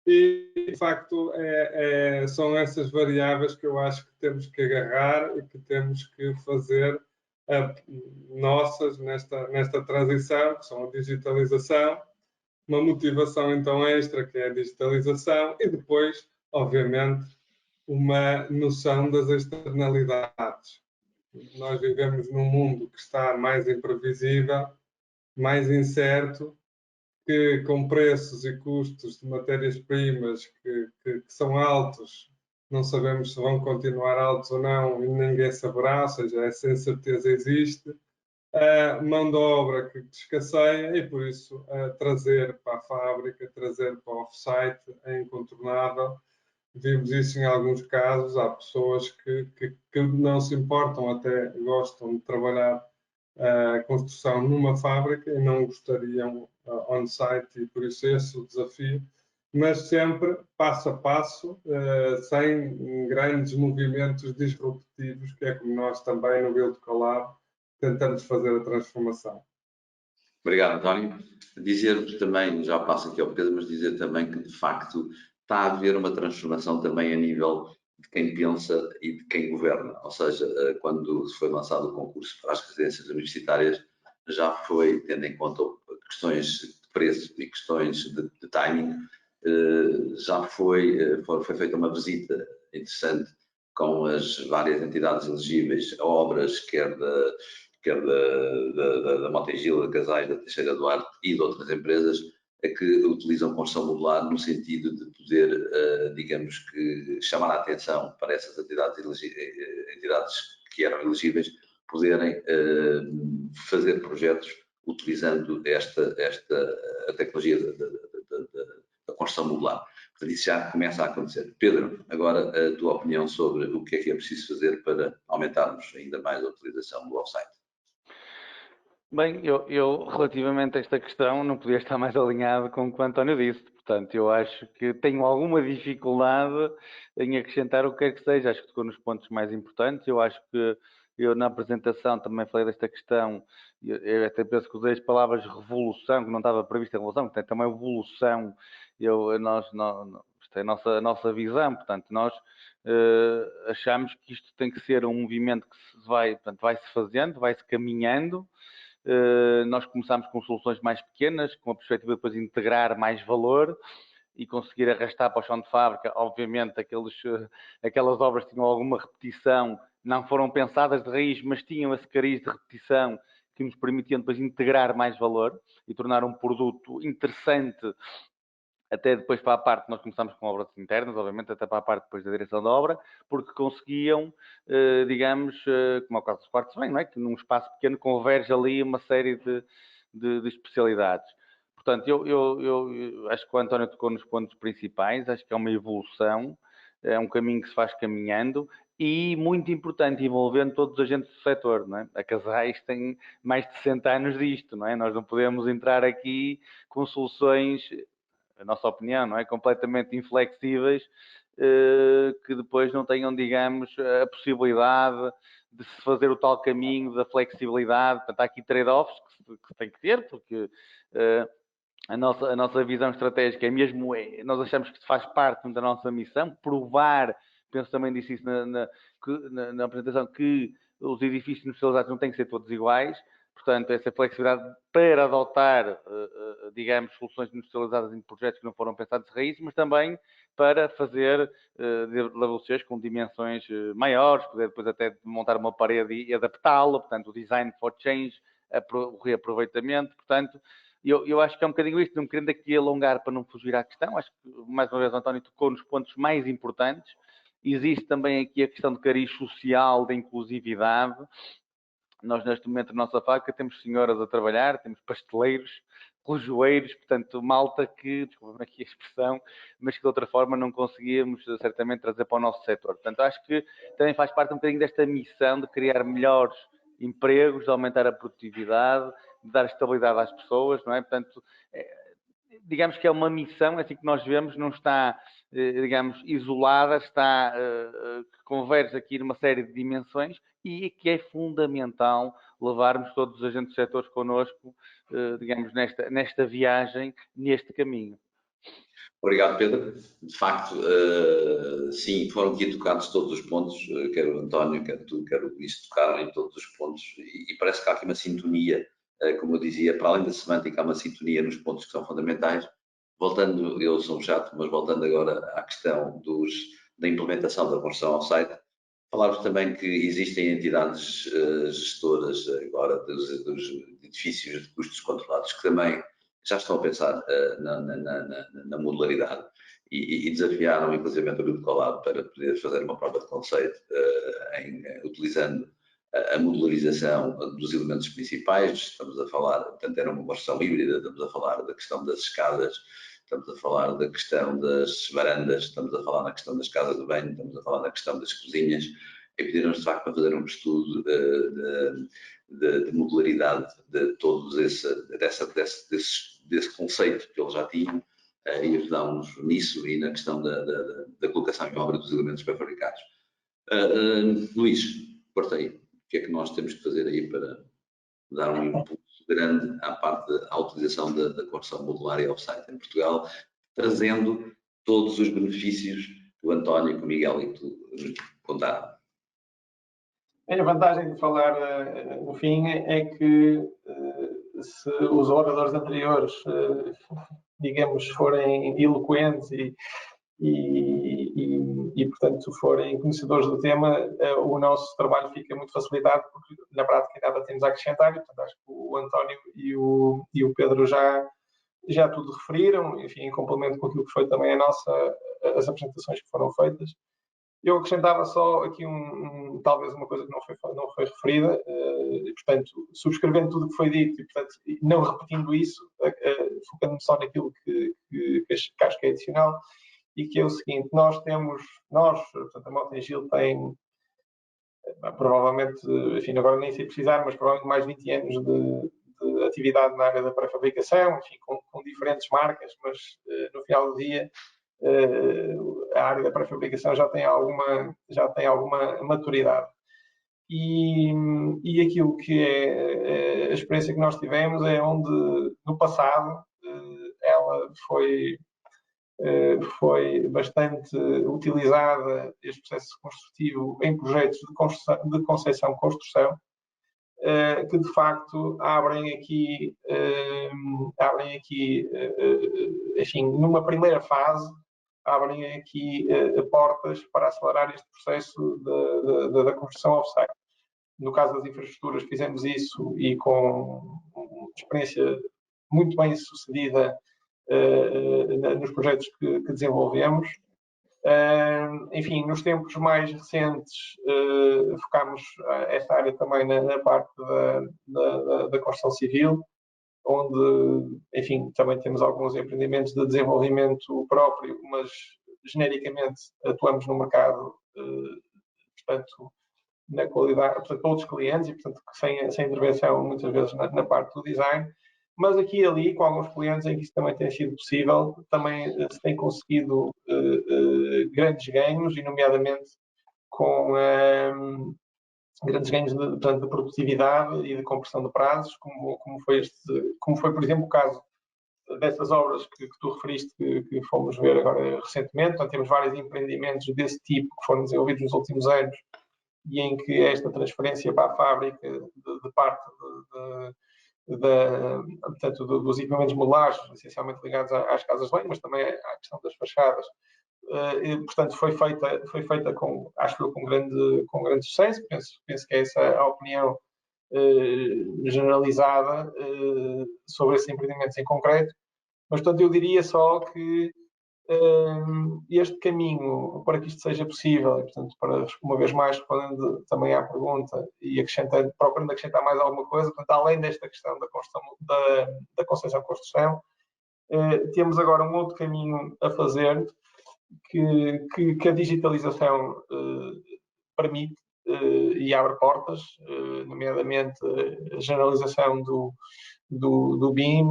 e, de facto, são essas variáveis que eu acho que temos que agarrar e que temos que fazer nossas nesta transição, que são a digitalização, uma motivação então extra, que é a digitalização, e depois, obviamente, uma noção das externalidades. Nós vivemos num mundo que está mais imprevisível, mais incerto, que com preços e custos de matérias-primas que são altos, não sabemos se vão continuar altos ou não, e ninguém saberá, ou seja, essa incerteza existe. A mão de obra que escasseia e, por isso, trazer para a fábrica, trazer para o off-site é incontornável. Vimos isso em alguns casos. Há pessoas que não se importam, até gostam de trabalhar a construção numa fábrica e não gostariam on-site, e por isso esse é o desafio. Mas sempre passo a passo, sem grandes movimentos disruptivos, que é como nós também no Build Collab tentamos fazer a transformação. Obrigado, António. Dizer também, já passo aqui ao Pedro, mas dizer também que, de facto, está a haver uma transformação também a nível de quem pensa e de quem governa. Ou seja, quando foi lançado o concurso para as residências universitárias, já foi, tendo em conta questões de preço e questões de timing, já foi feita uma visita interessante com as várias entidades elegíveis a obras, quer da Mota-Engil, da Casais, da Teixeira Duarte e de outras empresas, que utilizam construção modular no sentido de poder, digamos que, chamar a atenção para essas entidades que eram elegíveis, poderem fazer projetos utilizando a tecnologia da construção modular. Portanto, isso já começa a acontecer. Pedro, agora a tua opinião sobre o que é preciso fazer para aumentarmos ainda mais a utilização do off-site. Bem, eu relativamente a esta questão não podia estar mais alinhado com o que o António disse. Portanto, eu acho que tenho alguma dificuldade em acrescentar o que quer que seja. Acho que tocou nos pontos mais importantes. Eu acho que eu na apresentação também falei desta questão. Eu até penso que usei as palavras revolução, que não estava prevista a revolução, portanto, também evolução. Isto é a nossa visão. Portanto, nós achamos que isto tem que ser um movimento que vai-se fazendo, vai-se caminhando. Nós começámos com soluções mais pequenas, com a perspectiva de depois integrar mais valor e conseguir arrastar para o chão de fábrica. Obviamente, aquelas obras tinham alguma repetição, não foram pensadas de raiz, mas tinham esse cariz de repetição que nos permitiam depois integrar mais valor e tornar um produto interessante até depois para a parte, nós começamos com obras internas, obviamente, até para a parte depois da direção da obra, porque conseguiam, digamos, como é o caso dos quartos bem, não é? Que num espaço pequeno converge ali uma série de especialidades. Portanto, eu acho que o António tocou nos pontos principais, acho que é uma evolução, é um caminho que se faz caminhando e muito importante, envolvendo todos os agentes do setor, não é? A Casais tem mais de 60 anos disto, não é? Nós não podemos entrar aqui com soluções, a nossa opinião, não é? Completamente inflexíveis, que depois não tenham, digamos, a possibilidade de se fazer o tal caminho da flexibilidade. Portanto, há aqui trade-offs que tem que ter, porque a nossa visão estratégica é mesmo, nós achamos que faz parte da nossa missão, provar, penso também disse isso na apresentação, que os edifícios industrializados não têm que ser todos iguais, portanto, essa flexibilidade para adotar, digamos, soluções industrializadas em projetos que não foram pensados de raiz, mas também para fazer devoluções com dimensões maiores, poder depois até montar uma parede e adaptá-la, portanto, o design for change, o reaproveitamento, portanto, eu acho que é um bocadinho isto, não querendo aqui alongar para não fugir à questão, acho que, mais uma vez, o António tocou nos pontos mais importantes. Existe também aqui a questão de cariz social, de inclusividade. Nós, neste momento, na nossa fábrica, temos senhoras a trabalhar, temos pasteleiros, relojoeiros, portanto, malta que, desculpa aqui a expressão, mas que de outra forma não conseguíamos certamente trazer para o nosso setor. Portanto, acho que também faz parte um bocadinho desta missão de criar melhores empregos, de aumentar a produtividade, de dar estabilidade às pessoas, não é? Portanto, digamos que é uma missão, assim que nós vemos, não está, digamos, isolada, está, que converge aqui numa série de dimensões e que é fundamental levarmos todos os agentes do setor connosco, digamos, nesta viagem, neste caminho. Obrigado, Pedro. De facto, sim, foram aqui tocados todos os pontos, quer o António, quer tu, quer o Luís, tocaram em todos os pontos e parece que há aqui uma sintonia, como eu dizia, para além da semântica, há uma sintonia nos pontos que são fundamentais. Voltando, eu sou um chato, mas voltando agora à questão da implementação da conversão ao site, falar-vos também que existem entidades gestoras agora dos edifícios de custos controlados que também já estão a pensar na modularidade e desafiaram inclusive o Grupo Colado para poder fazer uma prova de conceito utilizando a modularização dos elementos principais. Estamos a falar, portanto, era uma versão híbrida, estamos a falar da questão das escadas, estamos a falar da questão das varandas, estamos a falar na questão das casas de banho, estamos a falar na questão das cozinhas, e pediram-nos de facto para fazer um estudo de modularidade de todos desse conceito que eles já tinham e ajudar-nos nisso e na questão da colocação em obra dos elementos pré-fabricados. Luís, corta aí. O que é que nós temos que fazer aí para dar um impulso grande à utilização da construção modular e off-site em Portugal, trazendo todos os benefícios que o António, que o Miguel e tu contaram? A vantagem de falar no fim é que se os oradores anteriores, digamos, forem eloquentes e, portanto, forem conhecedores do tema, o nosso trabalho fica muito facilitado, porque na prática nada temos a acrescentar, e, portanto, acho que o António e o Pedro já tudo referiram, enfim, em complemento com aquilo que foi também as apresentações que foram feitas. Eu acrescentava só aqui talvez uma coisa que não foi referida, e, portanto, subscrevendo tudo o que foi dito e, portanto, não repetindo isso, focando-me só naquilo que acho que é adicional, e que é o seguinte: portanto, a Mota-Engil tem provavelmente, enfim, agora nem sei precisar, mas provavelmente mais de 20 anos de atividade na área da pré-fabricação, enfim, com diferentes marcas, mas no final do dia a área da pré-fabricação já tem alguma maturidade. E aquilo que é a experiência que nós tivemos é onde, no passado, ela foi bastante utilizada, este processo construtivo, em projetos de concepção-construção, que de facto abrem aqui, enfim, numa primeira fase, abrem aqui portas para acelerar este processo da construção off-site. No caso das infraestruturas, fizemos isso e com uma experiência muito bem sucedida nos projetos que desenvolvemos. Enfim, nos tempos mais recentes, focámos esta área também na parte da construção civil, onde, enfim, também temos alguns empreendimentos de desenvolvimento próprio, mas genericamente atuamos no mercado, portanto, na qualidade, portanto, para outros clientes e, portanto, sem intervenção muitas vezes na parte do design. Mas aqui e ali, com alguns clientes em que isso também tem sido possível, também se tem conseguido grandes ganhos, e nomeadamente com grandes ganhos de produtividade e de compressão de prazos, como foi, por exemplo, o caso dessas obras que tu referiste, que fomos ver agora recentemente. Portanto, temos vários empreendimentos desse tipo que foram desenvolvidos nos últimos anos e em que esta transferência para a fábrica de parte portanto, dos equipamentos modulares, essencialmente ligados às casas de banho, mas também à questão das fachadas, portanto, foi feita acho que com grande sucesso. Penso que é essa a opinião generalizada sobre esses empreendimentos em concreto. Mas, portanto, eu diria só que este caminho para que isto seja possível, e, portanto, para, uma vez mais, respondendo também à pergunta e procurando acrescentar mais alguma coisa, portanto, além desta questão da concepção-construção, temos agora um outro caminho a fazer que a digitalização permite e abre portas, nomeadamente a generalização do BIM,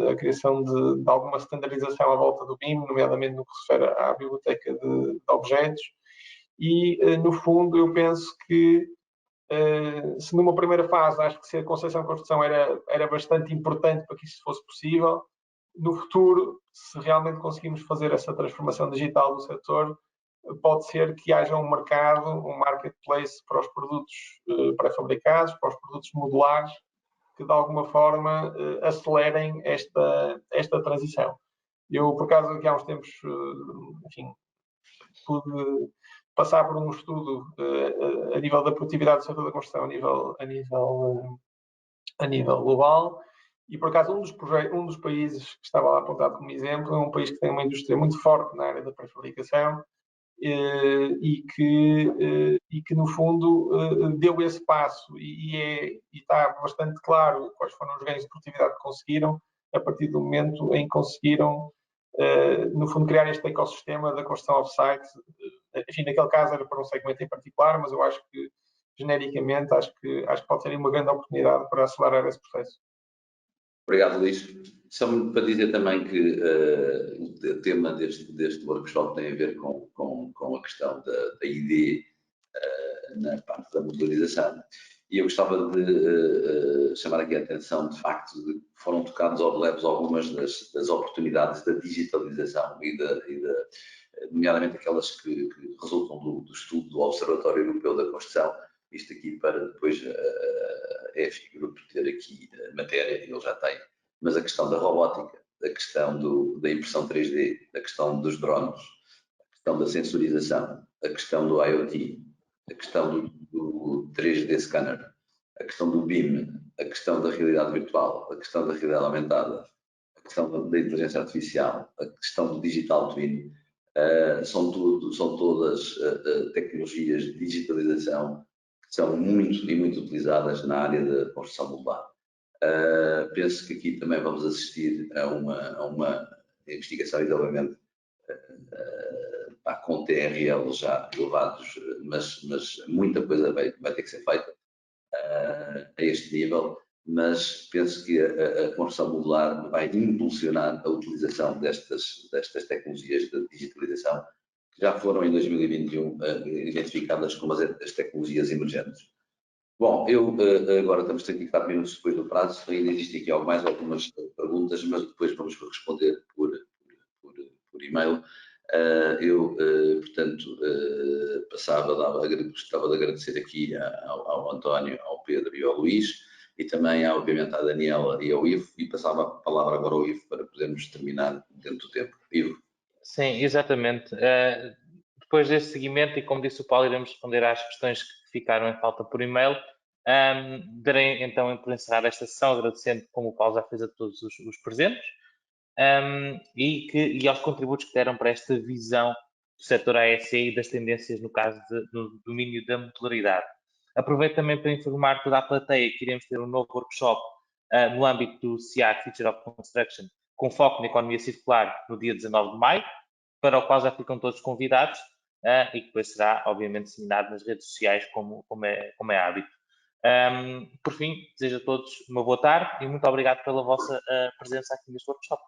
a criação de alguma standardização à volta do BIM, nomeadamente no que se refere à biblioteca de objetos. E, no fundo, eu penso que, se numa primeira fase, acho que se a concepção-construção era bastante importante para que isso fosse possível, no futuro, se realmente conseguimos fazer essa transformação digital do setor, pode ser que haja um mercado, um marketplace para os produtos pré-fabricados, para os produtos modulares, que de alguma forma acelerem esta transição. Eu, por acaso, aqui há uns tempos, enfim, pude passar por um estudo a nível da produtividade do setor da construção a nível global, e por acaso um dos países que estava lá apontado como exemplo é um país que tem uma indústria muito forte na área da pré-fabricação e que no fundo deu esse passo e está bastante claro quais foram os ganhos de produtividade que conseguiram a partir do momento em que conseguiram no fundo criar este ecossistema da construção off-site. Enfim, naquele caso era para um segmento em particular, mas eu acho que genericamente acho que pode ser uma grande oportunidade para acelerar esse processo. Obrigado, Luís. Só para dizer também que o tema deste workshop tem a ver com a questão da ID na parte da modularização. E eu gostava de chamar aqui a atenção, de facto, de que foram tocados ao leves algumas das oportunidades da digitalização nomeadamente aquelas que resultam do estudo do Observatório Europeu da Construção. Isto aqui para depois a EFI Group ter aqui a matéria, ele já tem, mas a questão da robótica, a questão da impressão 3D, a questão dos drones, a questão da sensorização, a questão do IoT, a questão do 3D scanner, a questão do BIM, a questão da realidade virtual, a questão da realidade aumentada, a questão da inteligência artificial, a questão do digital twin, são todas tecnologias de digitalização que são muito utilizadas na área da construção modular. Penso que aqui também vamos assistir a uma investigação, e obviamente com TRL já elevados, mas muita coisa vai ter que ser feita a este nível, mas penso que a construção modular vai impulsionar a utilização destas tecnologias de digitalização, que já foram em 2021 identificadas como as tecnologias emergentes. Bom, agora estamos aqui 4 minutos depois do prazo, ainda existem aqui algumas perguntas, mas depois vamos responder por e-mail. Portanto, gostava de agradecer aqui ao António, ao Pedro e ao Luís, e também, obviamente, à Daniela e ao Ivo, e passava a palavra agora ao Ivo para podermos terminar dentro do tempo. Ivo. Sim, exatamente. Depois deste seguimento, e como disse o Paulo, iremos responder às questões que ficaram em falta por e-mail. Darei então por encerrar esta sessão, agradecendo, como o Paulo já fez, a todos os presentes. e aos contributos que deram para esta visão do setor AEC e das tendências no caso no domínio da modularidade. Aproveito também para informar toda a plateia que iremos ter um novo workshop no âmbito do CIAC, Future of Construction, com foco na economia circular no dia 19 de maio, para o qual já ficam todos convidados e que depois será, obviamente, disseminado nas redes sociais, como é hábito. Por fim, desejo a todos uma boa tarde e muito obrigado pela vossa presença aqui neste workshop.